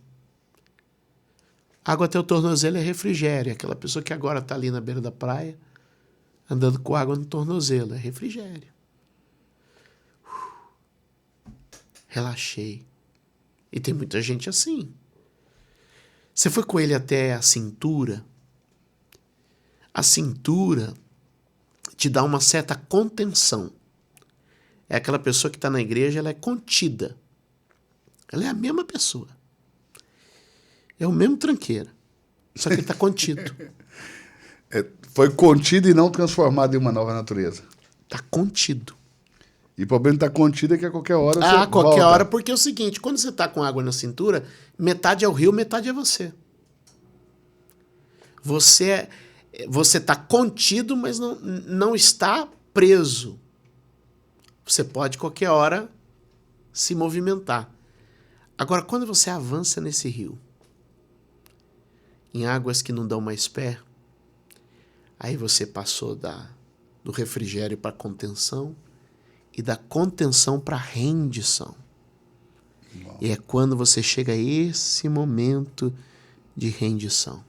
Água até o tornozelo é refrigério. Aquela pessoa que agora está ali na beira da praia, andando com água no tornozelo, é refrigério. Relaxei. E tem muita gente assim. Você foi com ele até a cintura? A cintura te dá uma certa contenção. É aquela pessoa que está na igreja, ela é contida. Ela é a mesma pessoa. É o mesmo tranqueira. Só que ele está contido. Foi contido e não transformado em uma nova natureza. Está contido. E o problema de estar contido é que a qualquer hora você qualquer volta. hora, porque é o seguinte, quando você está com água na cintura, metade é o rio, metade é você. Você está contido, mas não está preso. Você pode, qualquer hora, se movimentar. Agora, quando você avança nesse rio, em águas que não dão mais pé, aí você passou do refrigério para a contenção e da contenção para a rendição. Uau. E é quando você chega a esse momento de rendição.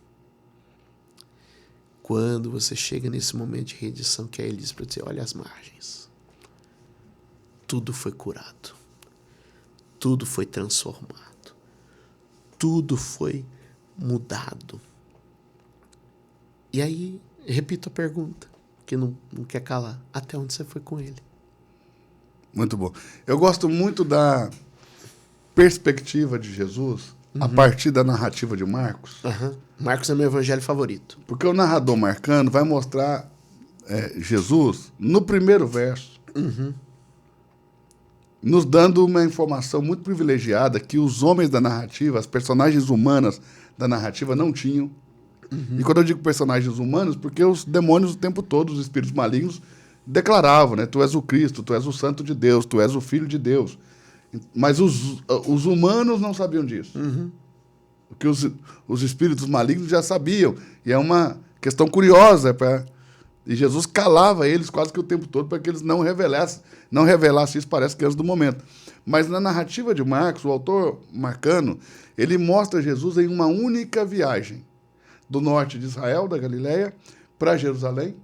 Quando você chega nesse momento de rendição, que aí ele diz para você, olha as margens. Tudo foi curado. Tudo foi transformado. Tudo foi mudado. E aí, repito a pergunta, que não quer calar. Até onde você foi com ele? Muito bom. Eu gosto muito da perspectiva de Jesus a partir da narrativa de Marcos. Marcos é meu evangelho favorito. Porque o narrador marcando vai mostrar Jesus no primeiro verso, nos dando uma informação muito privilegiada que os homens da narrativa, as personagens humanas da narrativa não tinham. E quando eu digo personagens humanos, porque os demônios o tempo todo, os espíritos malignos, declaravam, né? Tu és o Cristo, tu és o Santo de Deus, tu és o Filho de Deus. Mas os humanos não sabiam disso. Porque os espíritos malignos já sabiam. E é uma questão curiosa. E Jesus calava eles quase que o tempo todo para que eles não revelassem isso, parece que antes do momento. Mas na narrativa de Marcos, o autor marcano, ele mostra Jesus em uma única viagem. Do norte de Israel, da Galileia, para Jerusalém,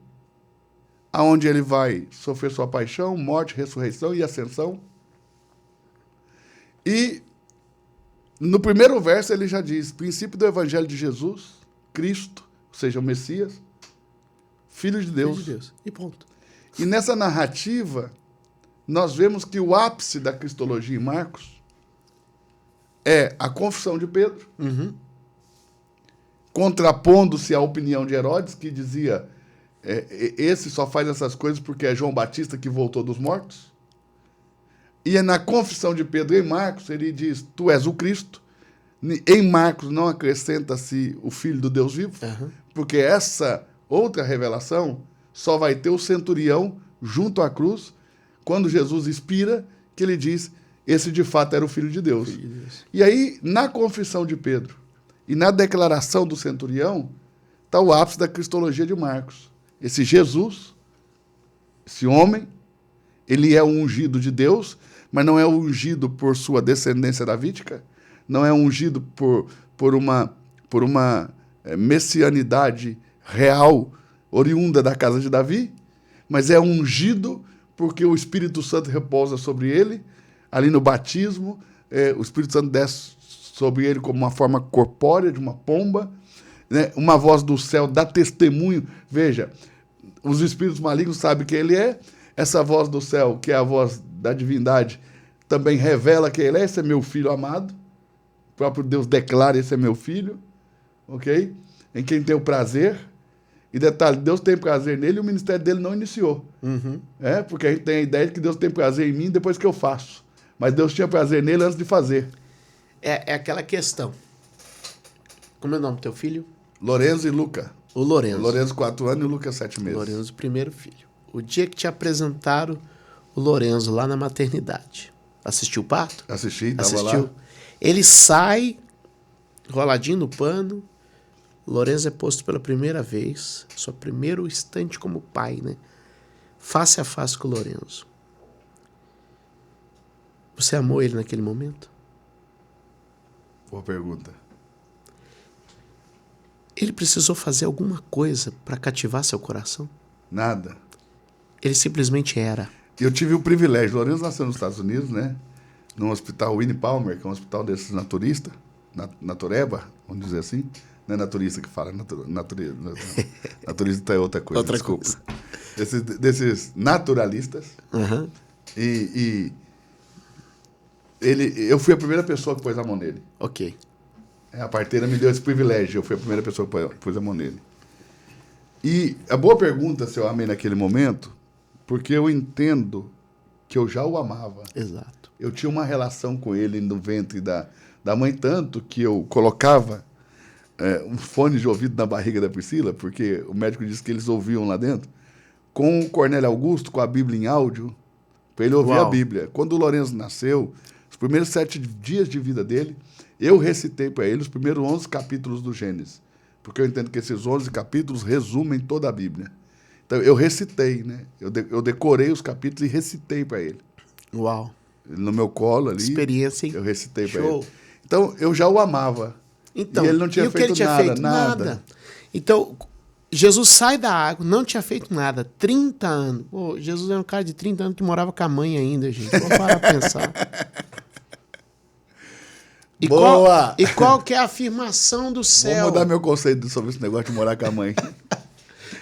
aonde ele vai sofrer sua paixão, morte, ressurreição e ascensão. E no primeiro verso ele já diz, princípio do evangelho de Jesus, Cristo, ou seja, o Messias, Filho de Deus. Filho de Deus. E ponto. E nessa narrativa, nós vemos que o ápice da cristologia em Marcos é a confissão de Pedro, contrapondo-se à opinião de Herodes, que dizia, esse só faz essas coisas porque é João Batista que voltou dos mortos. E é na confissão de Pedro em Marcos, ele diz, tu és o Cristo. Em Marcos não acrescenta-se o Filho do Deus vivo, porque essa outra revelação só vai ter o centurião junto à cruz, quando Jesus expira, que ele diz, esse de fato era o Filho de Deus. E aí, na confissão de Pedro e na declaração do centurião, está o ápice da cristologia de Marcos. Esse Jesus, esse homem, ele é o ungido de Deus, mas não é ungido por sua descendência davídica, não é ungido por uma messianidade real, oriunda da casa de Davi, mas é ungido porque o Espírito Santo repousa sobre ele, ali no batismo, o Espírito Santo desce sobre ele como uma forma corpórea de uma pomba, né? Uma voz do céu dá testemunho. Veja, os espíritos malignos sabem quem ele é, essa voz do céu, que é a voz da divindade, também revela quem ele é, esse é meu filho amado, o próprio Deus declara, esse é meu filho, ok? Em quem tem o prazer. E detalhe, Deus tem prazer nele e o ministério dele não iniciou. Porque a gente tem a ideia de que Deus tem prazer em mim depois que eu faço. Mas Deus tinha prazer nele antes de fazer. É aquela questão. Como é o nome do teu filho? Lorenzo e Luca. O Lorenzo. O Lorenzo, 4 anos, e o Luca, 7 meses. Lorenzo, primeiro filho. O dia que te apresentaram o Lorenzo lá na maternidade. Assistiu o parto? Assisti, estava Assistiu. lá. Ele sai, roladinho no pano. O Lorenzo é posto pela primeira vez. Seu primeiro instante como pai, né? Face a face com o Lorenzo. Você amou ele naquele momento? Boa pergunta. Ele precisou fazer alguma coisa para cativar seu coração? Nada. Ele simplesmente era. Eu tive o privilégio. O Lorenzo nasceu nos Estados Unidos, né? No hospital Winnie Palmer, que é um hospital desses naturistas, natureba, vamos dizer assim. Não é naturista que fala, naturista é outra coisa, Outra desculpa. coisa. Desses naturalistas. Uhum. Eu fui a primeira pessoa que pôs a mão nele. Ok. A parteira me deu esse privilégio, eu fui a primeira pessoa que pôs a mão nele. E a boa pergunta se eu amei naquele momento, porque eu entendo que eu já o amava. Exato. Eu tinha uma relação com ele no ventre da mãe, tanto que eu colocava um fone de ouvido na barriga da Priscila, porque o médico disse que eles ouviam lá dentro, com o Cornélio Augusto, com a Bíblia em áudio, para ele ouvir a Bíblia. Quando o Lorenzo nasceu, os primeiros 7 dias de vida dele, eu recitei para ele os primeiros 11 capítulos do Gênesis, porque eu entendo que esses 11 capítulos resumem toda a Bíblia. Então, eu recitei, né? Eu decorei os capítulos e recitei para ele. Uau. No meu colo ali. Experiência, hein? Eu recitei para ele. Então, eu já o amava. Então, e ele não tinha feito nada. Então, Jesus sai da água, não tinha feito nada. 30 anos. Pô, Jesus era um cara de 30 anos que morava com a mãe ainda, gente. Vamos parar pra pensar. E boa! Qual que é a afirmação do céu? Vou mudar meu conceito sobre esse negócio de morar com a mãe.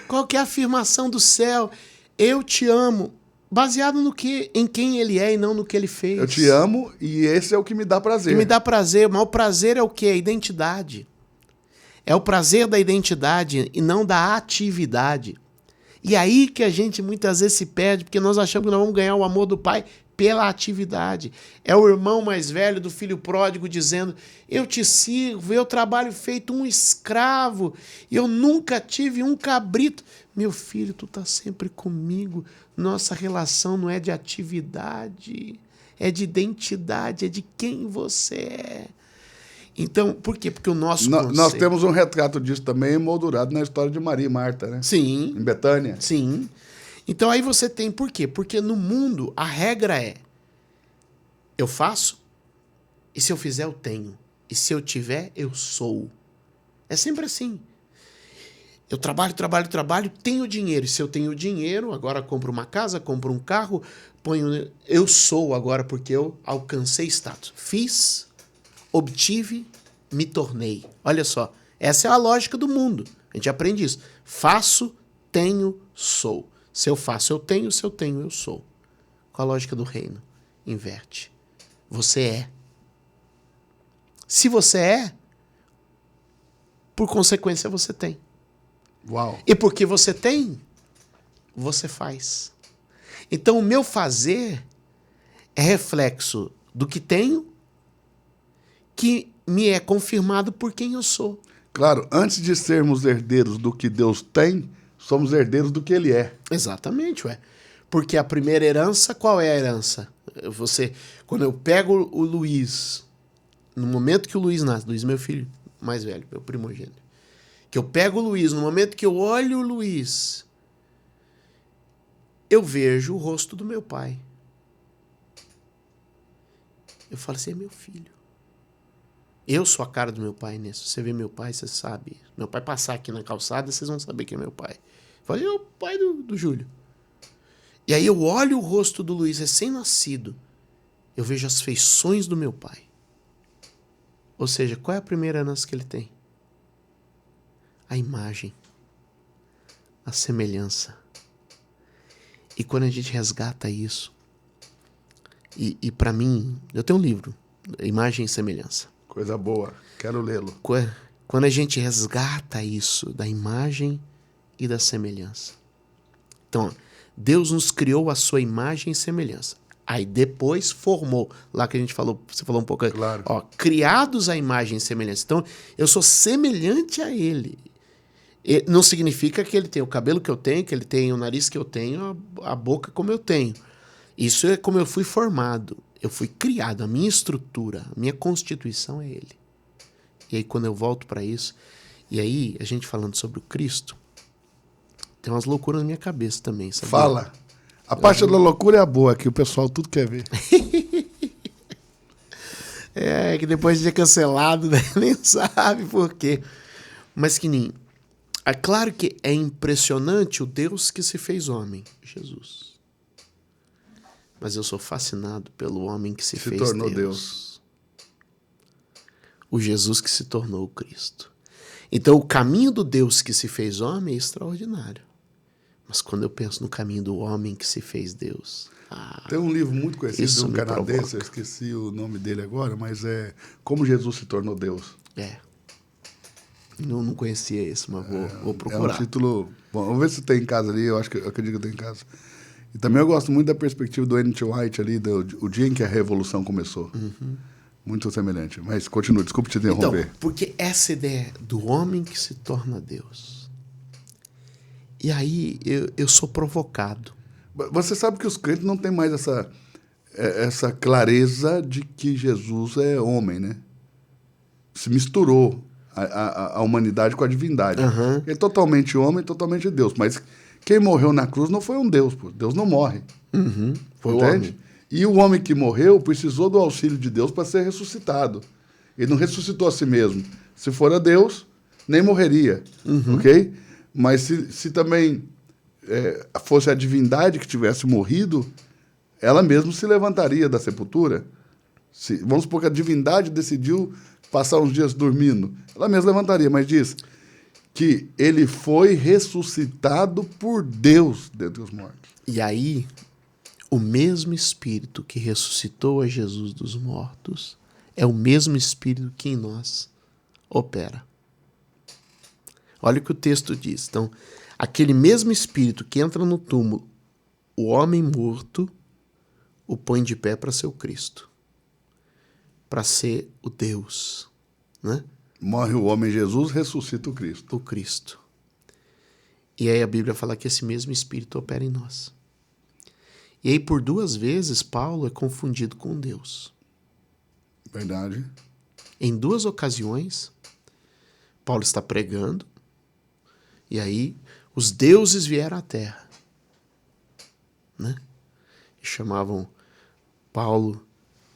Qual que é a afirmação do céu? Eu te amo. Baseado em quem ele é e não no que ele fez. Eu te amo e esse é o que me dá prazer. Que me dá prazer, mas o prazer é o quê? A identidade. É o prazer da identidade e não da atividade. E aí que a gente muitas vezes se perde, porque nós achamos que nós vamos ganhar o amor do pai pela atividade. É o irmão mais velho do filho pródigo dizendo, eu te sirvo, eu trabalho feito um escravo, eu nunca tive um cabrito. Meu filho, tu tá sempre comigo. Nossa relação não é de atividade, é de identidade, é de quem você é. Então, por quê? Porque o nosso conceito... Nós temos um retrato disso também emoldurado na história de Maria e Marta, né? Sim. Em Betânia. Sim. Então aí você tem por quê? Porque no mundo a regra é eu faço e se eu fizer eu tenho. E se eu tiver, eu sou. É sempre assim. Eu trabalho, tenho dinheiro. E se eu tenho dinheiro, agora compro uma casa, compro um carro, ponho... Eu sou agora porque eu alcancei status. Fiz, obtive, me tornei. Olha só, essa é a lógica do mundo. A gente aprende isso. Faço, tenho, sou. Se eu faço, eu tenho. Se eu tenho, eu sou. Qual a lógica do reino? Inverte. Você é. Se você é, por consequência você tem. Uau. E porque você tem, você faz. Então, o meu fazer é reflexo do que tenho, que me é confirmado por quem eu sou. Claro, antes de sermos herdeiros do que Deus tem, somos herdeiros do que Ele é. Exatamente, ué. Porque a primeira herança, qual é a herança? Quando eu pego o Luiz, no momento que o Luiz nasce, Luiz meu filho mais velho, meu primogênito, que eu pego o Luiz, no momento que eu olho o Luiz, eu vejo o rosto do meu pai. Eu falo assim, é meu filho. Eu sou a cara do meu pai nisso. Você vê meu pai, você sabe. Meu pai passar aqui na calçada, vocês vão saber que é meu pai. Eu falei, é o pai do Júlio. E aí eu olho o rosto do Luiz recém-nascido. Eu vejo as feições do meu pai. Ou seja, qual é a primeira herança que ele tem? A imagem. A semelhança. E quando a gente resgata isso, e para mim, eu tenho um livro, Imagem e Semelhança. Coisa boa, quero lê-lo. Quando a gente resgata isso da imagem e da semelhança. Então, Deus nos criou a sua imagem e semelhança. Aí depois formou, lá que a gente falou, você falou um pouco, Claro. ó, criados à imagem e semelhança. Então, eu sou semelhante a Ele. E não significa que Ele tem o cabelo que eu tenho, que Ele tem o nariz que eu tenho, a boca como eu tenho. Isso é como eu fui formado. Eu fui criado, a minha estrutura, a minha constituição é Ele. E aí quando eu volto para isso, e aí a gente falando sobre o Cristo, tem umas loucuras na minha cabeça também, sabe? Fala. A parte da loucura é a boa, que o pessoal tudo quer ver. É, que depois de ser cancelado, né? Nem sabe por quê. Mas que nem... É claro que é impressionante o Deus que se fez homem, Jesus. Mas eu sou fascinado pelo homem que se fez tornou Deus. O Jesus que se tornou o Cristo. Então o caminho do Deus que se fez homem é extraordinário. Mas quando eu penso no caminho do homem que se fez Deus... Tem um livro muito conhecido de isso um me canadense, provoca. eu esqueci o nome dele agora, mas é Como Jesus se tornou Deus. É. Não conhecia esse, mas vou É um procurar. título... Bom, vamos ver se tem em casa ali, eu acredito que tem em casa. E também eu gosto muito da perspectiva do N.T. White ali, o dia em que a revolução começou. Uhum. Muito semelhante. Mas continue, desculpe te interromper. Então, porque essa ideia do homem que se torna Deus. E aí eu sou provocado. Você sabe que os crentes não têm mais essa clareza de que Jesus é homem, né? Se misturou a humanidade com a divindade. Uhum. Ele é totalmente homem, totalmente Deus. Mas quem morreu na cruz não foi um Deus, pô. Deus não morre. Uhum. Foi Entende? o homem. E o homem que morreu precisou do auxílio de Deus para ser ressuscitado. Ele não ressuscitou a si mesmo. Se fora Deus, nem morreria. Ok? Mas se também fosse a divindade que tivesse morrido, ela mesma se levantaria da sepultura. Vamos supor que a divindade decidiu passar uns dias dormindo. Ela mesma levantaria, mas diz que ele foi ressuscitado por Deus dentre os mortos. E aí, o mesmo Espírito que ressuscitou a Jesus dos mortos é o mesmo Espírito que em nós opera. Olha o que o texto diz. Então, aquele mesmo Espírito que entra no túmulo, o homem morto, o põe de pé para ser o Cristo. Para ser o Deus, né? Morre o homem Jesus, ressuscita o Cristo. O Cristo. E aí a Bíblia fala que esse mesmo Espírito opera em nós. E aí por 2 vezes Paulo é confundido com Deus. Verdade. Em 2 ocasiões, Paulo está pregando, e aí os deuses vieram à terra, né? E chamavam Paulo,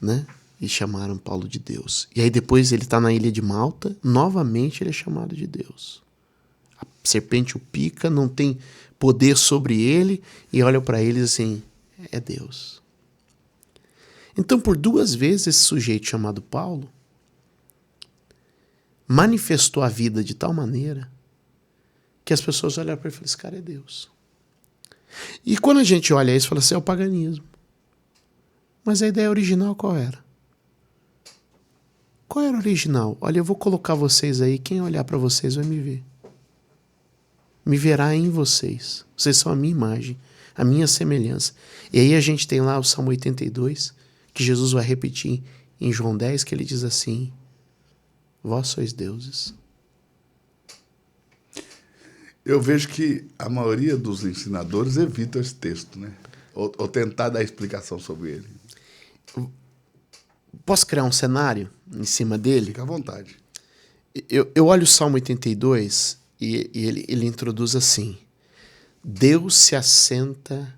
né? E chamaram Paulo de Deus. E aí depois ele está na ilha de Malta, novamente ele é chamado de Deus. A serpente o pica, não tem poder sobre ele, e olha para eles assim, é Deus. Então por 2 vezes esse sujeito chamado Paulo manifestou a vida de tal maneira que as pessoas olharam para ele e falaram, esse cara é Deus. E quando a gente olha isso, fala assim, é o paganismo. Mas a ideia original qual era? Qual era o original? Olha, eu vou colocar vocês aí, quem olhar para vocês vai me ver. me verá em vocês. Vocês são a minha imagem, a minha semelhança. E aí a gente tem lá o Salmo 82, que Jesus vai repetir em João 10, que ele diz assim: vós sois deuses. Eu vejo que a maioria dos ensinadores evita esse texto, né? Ou tentar dar explicação sobre ele. Posso criar um cenário em cima dele? Fica à vontade. Eu olho o Salmo 82 e ele introduz assim: Deus se assenta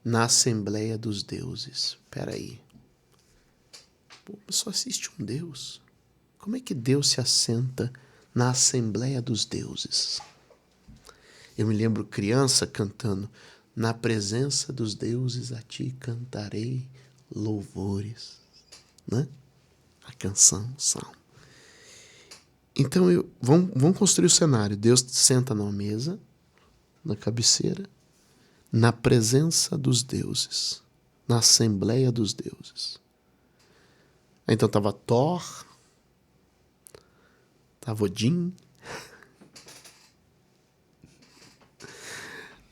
na Assembleia dos Deuses. Espera aí. Pô, só existe um Deus. Como é que Deus se assenta na Assembleia dos Deuses? Eu me lembro criança cantando: na presença dos deuses a ti cantarei louvores. Né? A canção, o salmo. Então, vamos construir o cenário. Deus senta numa mesa, na cabeceira, na presença dos deuses, na Assembleia dos Deuses. Então estava Thor, estava Odin,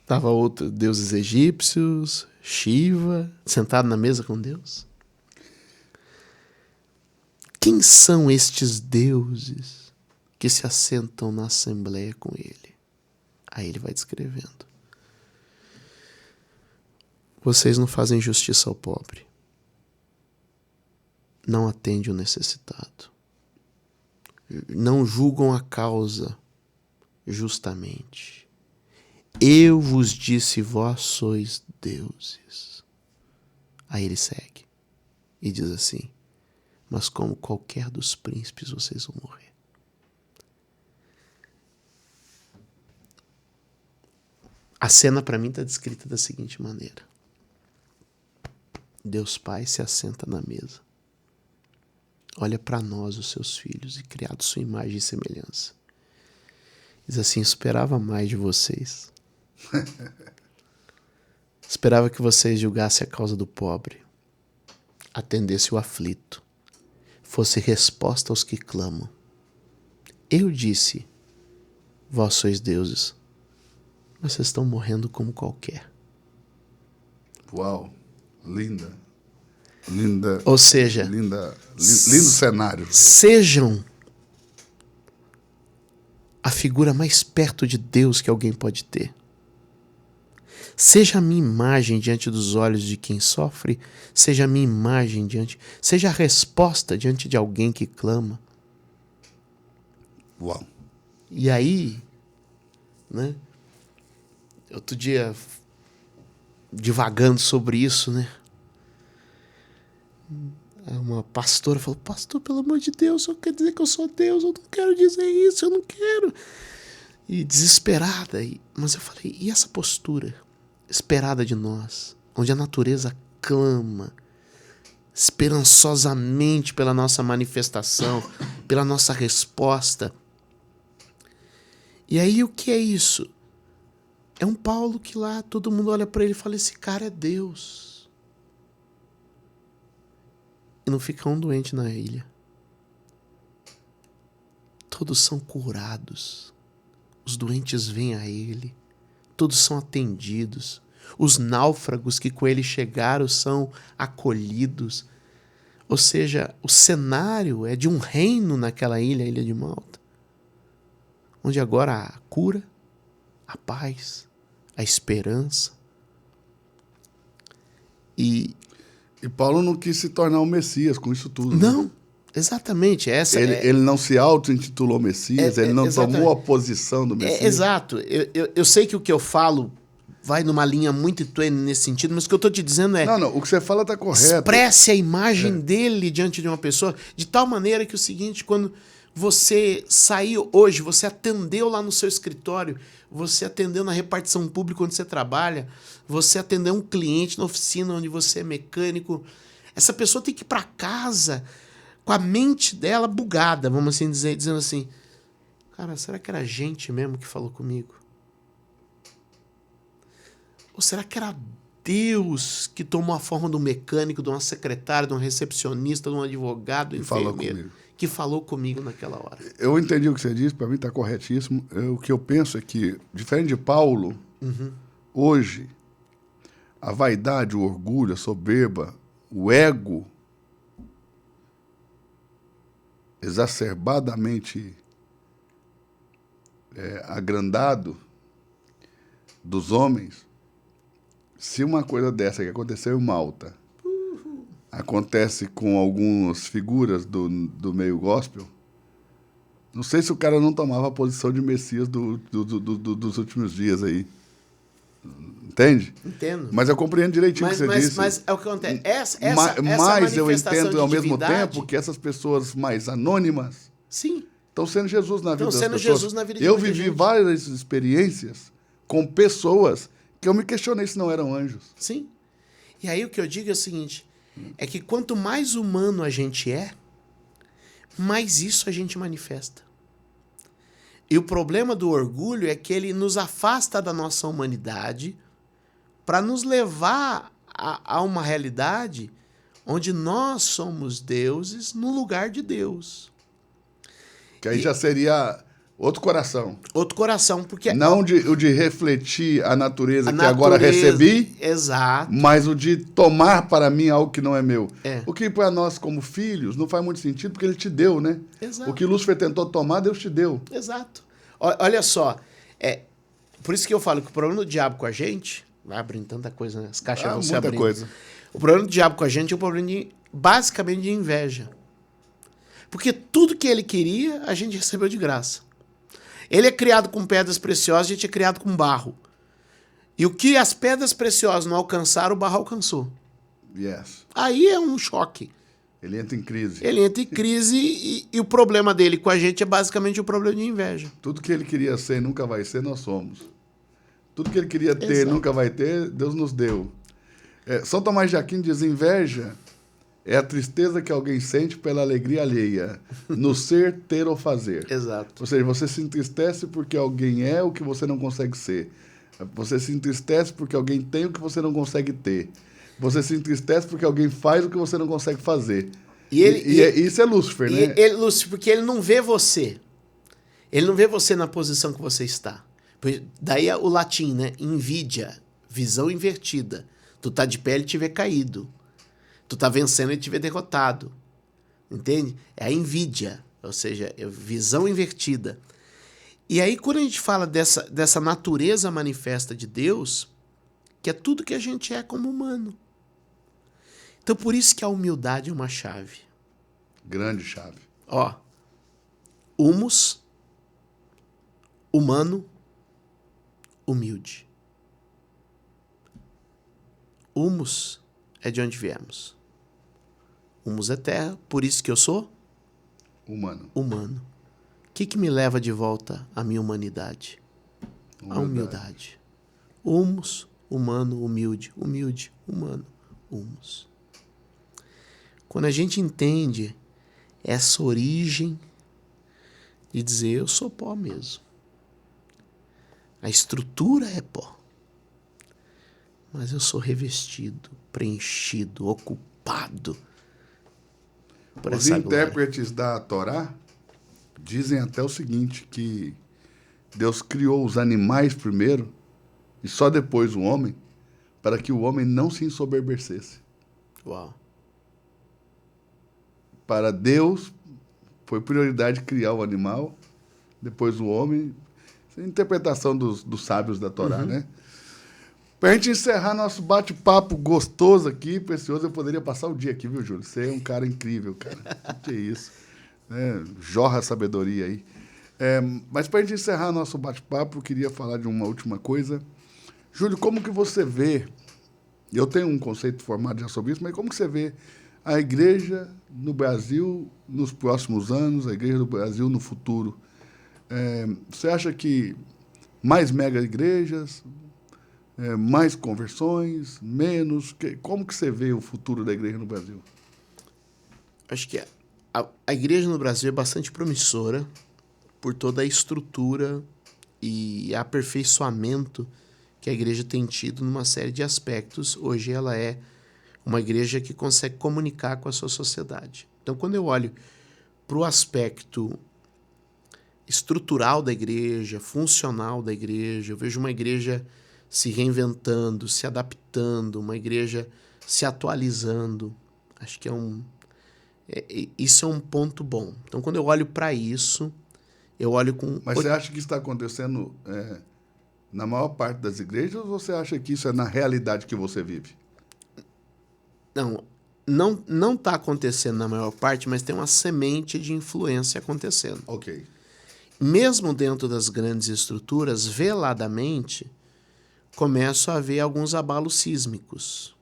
estava outros deuses egípcios, Shiva, sentado na mesa com Deus. Quem são estes deuses que se assentam na assembleia com ele? Aí ele vai descrevendo. Vocês não fazem justiça ao pobre. Não atendem o necessitado. Não julgam a causa justamente. Eu vos disse, vós sois deuses. Aí ele segue e diz assim: mas como qualquer dos príncipes, vocês vão morrer. A cena para mim está descrita da seguinte maneira: Deus Pai se assenta na mesa, olha para nós, os seus filhos, e criado sua imagem e semelhança. Diz assim: esperava mais de vocês. Esperava que vocês julgassem a causa do pobre, atendesse o aflito, fosse resposta aos que clamam. Eu disse, vós sois deuses, mas vocês estão morrendo como qualquer. Uau, linda. Linda. Ou seja, lindo cenário. Sejam a figura mais perto de Deus que alguém pode ter. Seja a minha imagem diante dos olhos de quem sofre, seja a minha imagem seja a resposta diante de alguém que clama. Uau. E aí, né? Outro dia, divagando sobre isso, né? Uma pastora falou: pastor, pelo amor de Deus, só quer dizer que eu sou Deus, eu não quero dizer isso, eu não quero. E desesperada. Mas eu falei: e essa postura esperada de nós, onde a natureza clama esperançosamente pela nossa manifestação, pela nossa resposta? E aí o que é isso? É um Paulo que lá todo mundo olha para ele e fala: esse cara é Deus. E não fica um doente na ilha. Todos são curados. Os doentes vêm a ele. Todos são atendidos. Os náufragos que com ele chegaram são acolhidos. Ou seja, o cenário é de um reino naquela ilha, a Ilha de Malta, onde agora há a cura, a paz, a esperança. E Paulo não quis se tornar o Messias com isso tudo. não, né? exatamente. Ele não se auto-intitulou Messias, ele não tomou a posição do Messias. Exato. Eu sei que o que eu falo vai numa linha muito tênue nesse sentido, mas o que eu estou te dizendo é... Não, o que você fala está correto. Expresse a imagem dele diante de uma pessoa, de tal maneira que o seguinte, quando você saiu hoje, você atendeu lá no seu escritório, você atendeu na repartição pública onde você trabalha, você atendeu um cliente na oficina onde você é mecânico, essa pessoa tem que ir para casa com a mente dela bugada, vamos assim dizer, dizendo assim: cara, será que era gente mesmo que falou comigo? Ou será que era Deus que tomou a forma de um mecânico, de uma secretária, de um recepcionista, de um advogado, de um enfermeiro, que falou comigo naquela hora. Eu entendi o que você disse, para mim está corretíssimo. O que eu penso é que, diferente de Paulo, hoje, a vaidade, o orgulho, a soberba, o ego exacerbadamente agrandado dos homens, se uma coisa dessa que aconteceu em Malta acontece com algumas figuras do meio gospel, não sei se o cara não tomava a posição de Messias dos últimos dias aí. Entende? Entendo. Mas eu compreendo direitinho o que você disse. Mas é o que acontece. Mas eu manifestação entendo de ao mesmo divindade, tempo que essas pessoas mais anônimas sim, estão sendo Jesus na vida das pessoas. Jesus na vida de Eu muita vivi gente. várias experiências com pessoas que eu me questionei se não eram anjos. Sim. E aí o que eu digo é o seguinte, é que quanto mais humano a gente é, mais isso a gente manifesta. E o problema do orgulho é que ele nos afasta da nossa humanidade para nos levar a uma realidade onde nós somos deuses no lugar de Deus. Que aí já seria outro coração. Outro coração, porque... Não o de refletir a natureza que natureza, agora recebi, exato, mas o de tomar para mim algo que não é meu. É. O que para nós como filhos não faz muito sentido, porque ele te deu, né? Exato. O que Lúcifer tentou tomar, Deus te deu. Exato. Olha só, por isso que eu falo que o problema do diabo com a gente, vai abrindo tanta coisa, né? As caixas vão se Muita abrindo. coisa. O problema do diabo com a gente é um problema basicamente de inveja. Porque tudo que ele queria, a gente recebeu de graça. Ele é criado com pedras preciosas, a gente é criado com barro. E o que as pedras preciosas não alcançaram, o barro alcançou. Yes. Aí é um choque. Ele entra em crise. Ele entra em crise e o problema dele com a gente é basicamente o problema de inveja. Tudo que ele queria ser e nunca vai ser, nós somos. Tudo que ele queria ter e Exato. nunca vai ter, Deus nos deu. São Tomás de Aquino diz: inveja é a tristeza que alguém sente pela alegria alheia, no ser, ter ou fazer. Exato. Ou seja, você se entristece porque alguém é o que você não consegue ser. Você se entristece porque alguém tem o que você não consegue ter. Você se entristece porque alguém faz o que você não consegue fazer. Isso é Lúcifer, né? Lúcifer, porque ele não vê você. Ele não vê você na posição que você está. Daí o latim, né? Invidia, visão invertida. Tu tá de pé, ele te vê caído. Tu tá vencendo, ele te vê derrotado. Entende? É a invídia, ou seja, é visão invertida. E aí, quando a gente fala dessa natureza manifesta de Deus, que é tudo que a gente é como humano. Então, por isso que a humildade é uma chave. Grande chave. Ó, humus, humano, humilde. Humus é de onde viemos. Humus é terra, por isso que eu sou Humano. humano. O que me leva de volta à minha humanidade? A humildade. Humus, humano, humilde. Humilde, humano, humus. Quando a gente entende essa origem de dizer eu sou pó mesmo. A estrutura é pó. Mas eu sou revestido, preenchido, ocupado por Os essa glória. intérpretes da Torá dizem até o seguinte, que Deus criou os animais primeiro e só depois o homem, para que o homem não se ensoberbecesse. Uau. Para Deus, foi prioridade criar o animal, depois o homem. Essa é a interpretação dos sábios da Torá, né? Para a gente encerrar nosso bate-papo gostoso aqui, precioso, eu poderia passar o dia aqui, viu, Júlio? Você é um cara incrível, cara. Que é isso? Jorra a sabedoria aí. Mas para a gente encerrar nosso bate-papo, eu queria falar de uma última coisa. Júlio, como que você vê, eu tenho um conceito formado já sobre isso, mas como que você vê a igreja no Brasil nos próximos anos, a igreja do Brasil no futuro? Você acha que mais mega igrejas, mais conversões, menos? Como que você vê o futuro da igreja no Brasil? Acho que a igreja no Brasil é bastante promissora por toda a estrutura e aperfeiçoamento que a igreja tem tido numa série de aspectos. Hoje ela é uma igreja que consegue comunicar com a sua sociedade. Então, quando eu olho para o aspecto estrutural da igreja, funcional da igreja, eu vejo uma igreja se reinventando, se adaptando, uma igreja se atualizando. Acho que isso é um ponto bom. Então, quando eu olho para isso, eu olho com... Mas você acha que isso está acontecendo na maior parte das igrejas ou você acha que isso é na realidade que você vive? Não está acontecendo na maior parte, mas tem uma semente de influência acontecendo. Ok. Mesmo dentro das grandes estruturas, veladamente, começam a haver alguns abalos sísmicos.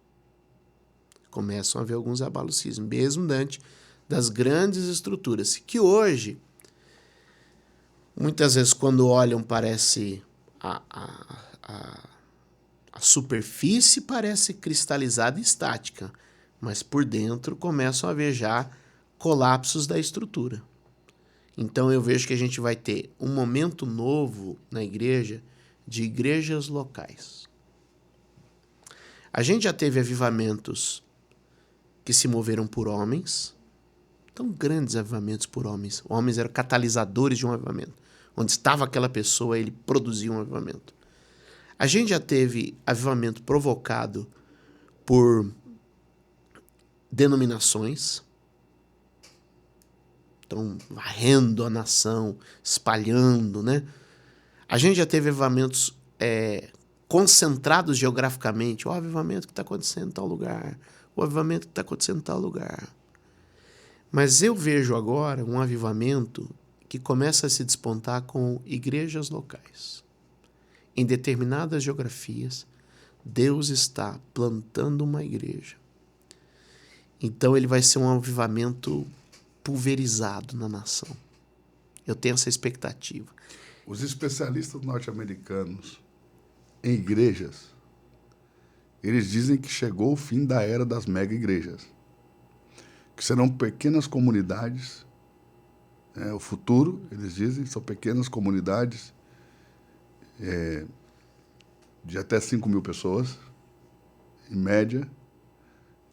Mesmo diante das grandes estruturas, que hoje, muitas vezes, quando olham, parece a superfície parece cristalizada e estática, mas por dentro começam a haver já colapsos da estrutura. Então eu vejo que a gente vai ter um momento novo na igreja de igrejas locais. A gente já teve avivamentos que se moveram por homens, tão grandes avivamentos por homens. Homens eram catalisadores de um avivamento. Onde estava aquela pessoa, ele produzia um avivamento. A gente já teve avivamento provocado por denominações, então varrendo a nação, espalhando, né? A gente já teve avivamentos concentrados geograficamente. O avivamento que está acontecendo em tal lugar, o avivamento que está acontecendo em tal lugar. Mas eu vejo agora um avivamento que começa a se despontar com igrejas locais. Em determinadas geografias, Deus está plantando uma igreja. Então ele vai ser um avivamento pulverizado na nação. Eu tenho essa expectativa. Os especialistas norte-americanos em igrejas, eles dizem que chegou o fim da era das mega-igrejas, que serão pequenas comunidades. O futuro, eles dizem, são pequenas comunidades de até 5.000 pessoas, em média,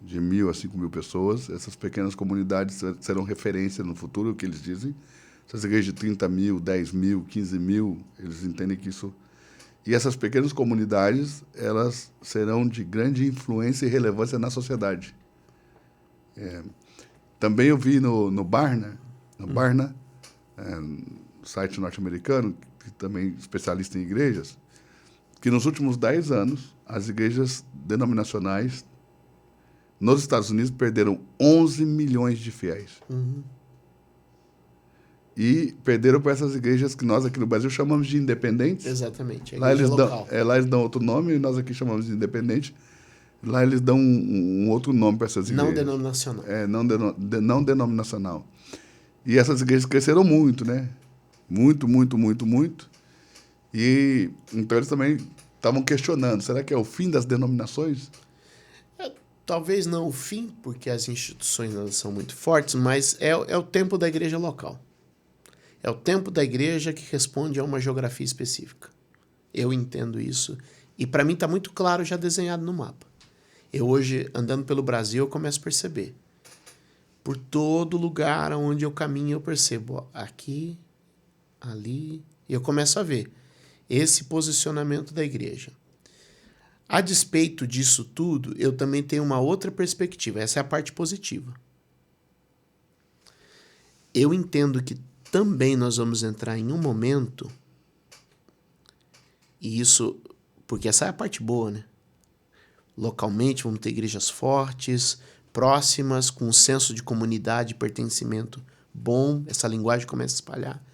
de 1.000 a 5.000 pessoas. Essas pequenas comunidades serão referência no futuro, o que eles dizem. Essas igrejas de 30.000, 10.000, 15.000, eles entendem que isso... E essas pequenas comunidades, elas serão de grande influência e relevância na sociedade. Também eu vi no Barna, site norte-americano, que também é especialista em igrejas, que nos últimos 10 anos, as igrejas denominacionais nos Estados Unidos perderam 11 milhões de fiéis. Uhum. E perderam para essas igrejas que nós aqui no Brasil chamamos de independentes. Exatamente, a lá igreja eles local. lá eles dão outro nome e nós aqui chamamos de independente. Lá eles dão um outro nome para essas igrejas. Não denominacional. Não denominacional. E essas igrejas cresceram muito, né? Muito, muito, muito, muito. E então eles também estavam questionando, será que é o fim das denominações? Talvez não o fim, porque as instituições elas são muito fortes, mas é o tempo da igreja local. É o tempo da igreja que responde a uma geografia específica. Eu entendo isso. E para mim está muito claro, já desenhado no mapa. Eu hoje, andando pelo Brasil, eu começo a perceber. Por todo lugar onde eu caminho, eu percebo. Ó, aqui, ali. E eu começo a ver esse posicionamento da igreja. A despeito disso tudo, eu também tenho uma outra perspectiva. Essa é a parte positiva. Eu entendo que também nós vamos entrar em um momento, e isso, porque essa é a parte boa, né? Localmente vamos ter igrejas fortes, próximas, com um senso de comunidade e pertencimento bom, essa linguagem começa a espalhar.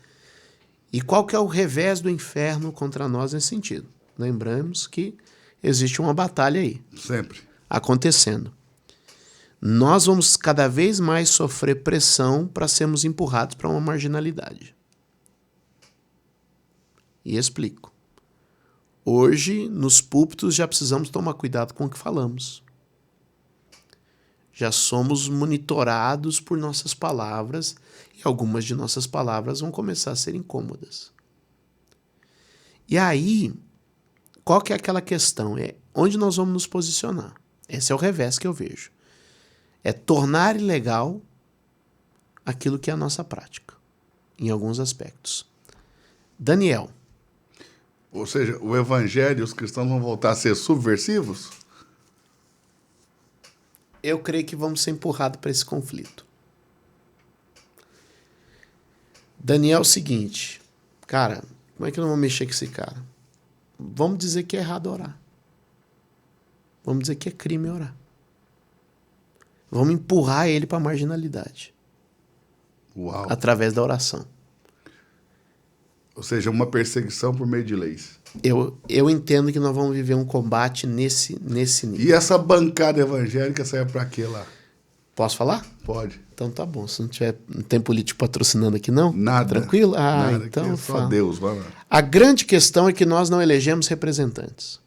E qual que é o revés do inferno contra nós nesse sentido? Lembramos que existe uma batalha aí. Sempre. Acontecendo. Nós vamos cada vez mais sofrer pressão para sermos empurrados para uma marginalidade. E explico. Hoje, nos púlpitos, já precisamos tomar cuidado com o que falamos. Já somos monitorados por nossas palavras e algumas de nossas palavras vão começar a ser incômodas. E aí, qual que é aquela questão? É onde nós vamos nos posicionar. Esse é o revés que eu vejo. É tornar ilegal aquilo que é a nossa prática, em alguns aspectos. Daniel. Ou seja, o evangelho e os cristãos vão voltar a ser subversivos? Eu creio que vamos ser empurrados para esse conflito. Daniel é o seguinte, cara, como é que nós vamos mexer com esse cara? Vamos dizer que é errado orar. Vamos dizer que é crime orar. Vamos empurrar ele para a marginalidade. Uau. Através da oração. Ou seja, uma perseguição por meio de leis. Eu entendo que nós vamos viver um combate nesse nível. E essa bancada evangélica serve para quê lá? Posso falar? Pode. Então tá bom. Se não tem político patrocinando aqui, não? Nada. Tranquilo? Ah, nada, então é só Deus, vai lá. A grande questão é que nós não elegemos representantes.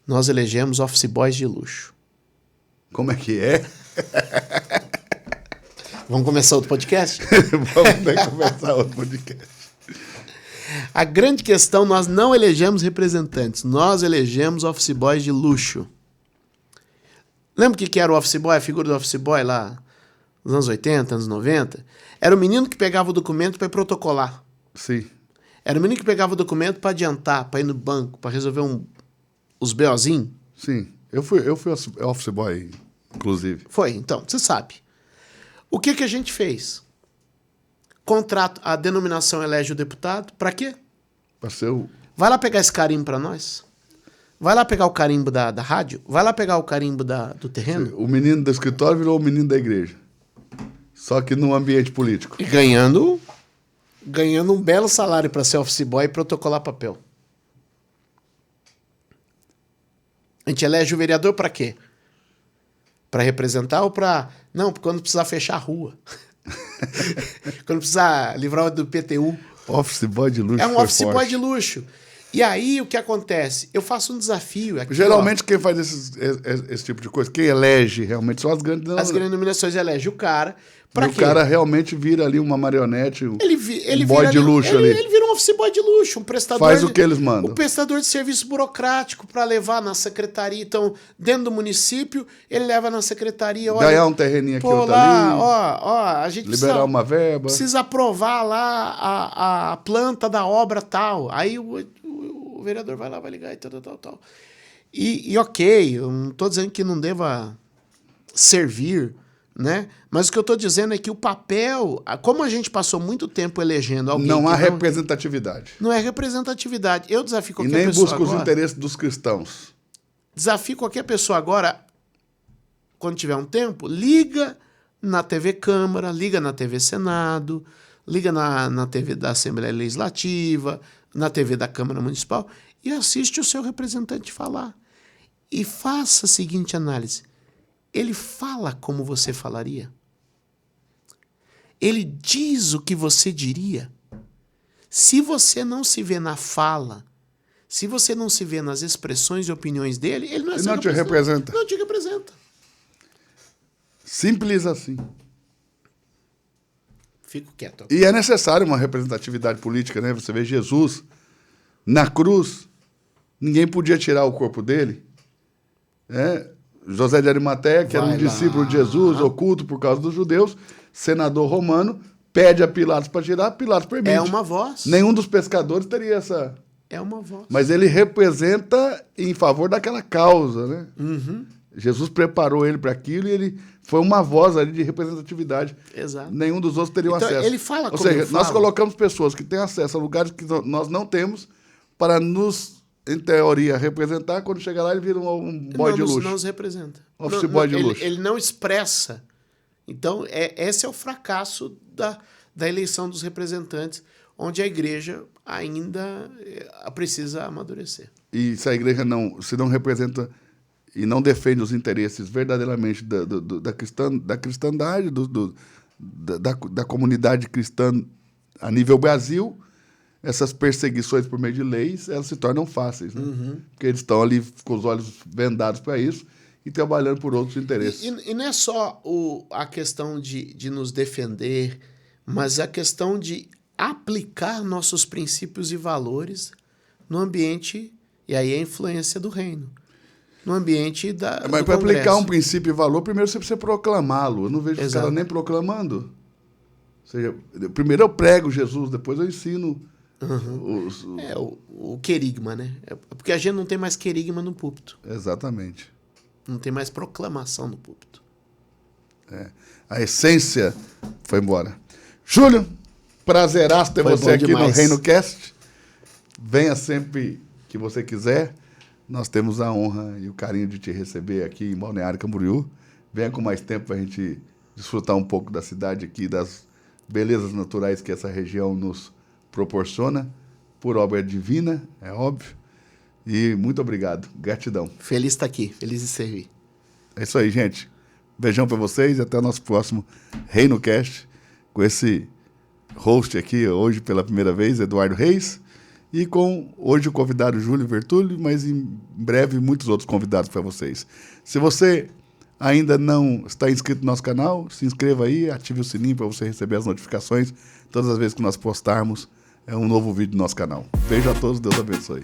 Nós elegemos office boys de luxo. Como é que é? Vamos começar outro podcast? Vamos começar outro podcast. A grande questão, nós não elegemos representantes. Nós elegemos office boys de luxo. Lembra o que era o office boy? A figura do office boy lá nos anos 80, anos 90? Era o menino que pegava o documento para protocolar. Sim. Era o menino que pegava o documento para adiantar, para ir no banco, para resolver os BOzinhos. Sim. Eu fui office boy, inclusive. Foi, então, você sabe. O que a gente fez? Contrato, a denominação elege o deputado. Para quê? Para ser o... Vai lá pegar esse carimbo para nós. Vai lá pegar o carimbo da rádio. Vai lá pegar o carimbo do terreno. O menino do escritório virou o menino da igreja. Só que no ambiente político. E ganhando um belo salário para ser office boy e protocolar papel. A gente elege o vereador para quê? Para representar ou para... Não, quando precisar fechar a rua. Quando precisar livrar do PTU. Office boy de luxo. É um office boy de luxo. E aí, o que acontece? Eu faço um desafio aqui. Geralmente, quem faz esse tipo de coisa, quem elege realmente são as grandes denominações. As grandes denominações elegem o cara. Pra e quê? O cara realmente vira ali uma marionete, ele boy vira de luxo ali. Ele vira um office boy de luxo, um prestador... Faz o que eles mandam. Um prestador de serviço burocrático para levar na secretaria. Então, dentro do município, ele leva na secretaria... Olha, ganhar um terreninho aqui, outro lá, ali. Ó, a gente liberar uma verba. Precisa aprovar lá a planta da obra tal. Aí o vereador vai lá, vai ligar e tal. E ok, eu não estou dizendo que não deva servir... Né? Mas o que eu estou dizendo é que o papel, como a gente passou muito tempo elegendo alguém... Não há representatividade. Não é representatividade. Eu desafio qualquer pessoa. E nem pessoa busca agora, os interesses dos cristãos. Desafio qualquer pessoa agora, quando tiver um tempo, liga na TV Câmara, liga na TV Senado, liga na TV da Assembleia Legislativa, na TV da Câmara Municipal e assiste o seu representante falar. E faça a seguinte análise. Ele fala como você falaria? Ele diz o que você diria? Se você não se vê na fala, se você não se vê nas expressões e opiniões dele, ele não é seu não te representa. Não te representa. Simples assim. Fico quieto. E é necessário uma representatividade política, né? Você vê Jesus na cruz, ninguém podia tirar o corpo dele, né? José de Arimateia, que era um discípulo de Jesus, oculto por causa dos judeus, senador romano, pede a Pilatos para tirar, Pilatos permite. É uma voz. Nenhum dos pescadores teria essa... É uma voz. Mas ele representa em favor daquela causa, né? Uhum. Jesus preparou ele para aquilo e ele foi uma voz ali de representatividade. Exato. Nenhum dos outros teriam acesso. Ele fala como Ou seja, eu nós falo. colocamos pessoas que têm acesso a lugares que nós não temos para nos, em teoria, representar. Quando chega lá, ele vira um boy de luxo. Não nos representa. Office boy de luxo. Ele não expressa. Então, esse é o fracasso da eleição dos representantes, onde a igreja ainda precisa amadurecer. E se a igreja se não representa e não defende os interesses verdadeiramente da cristandade, da comunidade cristã a nível Brasil, essas perseguições por meio de leis, elas se tornam fáceis, né? Uhum. Porque eles estão ali com os olhos vendados para isso e trabalhando por outros interesses. E não é só a questão de nos defender, mas a questão de aplicar nossos princípios e valores no ambiente, e aí é a influência do reino, no ambiente do Mas para Congresso. aplicar um princípio e valor, primeiro você precisa proclamá-lo. Eu não vejo os Exato. caras nem proclamando. seja, primeiro eu prego Jesus, depois eu ensino. O querigma, né? É porque a gente não tem mais querigma no púlpito. Exatamente. Não tem mais proclamação no púlpito. A essência foi embora. Júlio, prazeraço ter você aqui demais. no Reino Cast. Venha sempre que você quiser. Nós temos a honra e o carinho de te receber aqui em Balneário Camboriú. Venha com mais tempo para a gente desfrutar um pouco da cidade aqui, das belezas naturais que essa região nos proporciona, por obra divina, é óbvio. E muito obrigado. Gratidão. Feliz de estar aqui. Feliz de servir. É isso aí, gente. Beijão para vocês e até o nosso próximo Reino Cast, com esse host aqui, hoje pela primeira vez, Eduardo Reis, e com hoje o convidado Júlio Vertulli, mas em breve muitos outros convidados para vocês. Se você ainda não está inscrito no nosso canal, se inscreva aí, ative o sininho para você receber as notificações todas as vezes que nós postarmos um novo vídeo no nosso canal. Beijo a todos, Deus abençoe.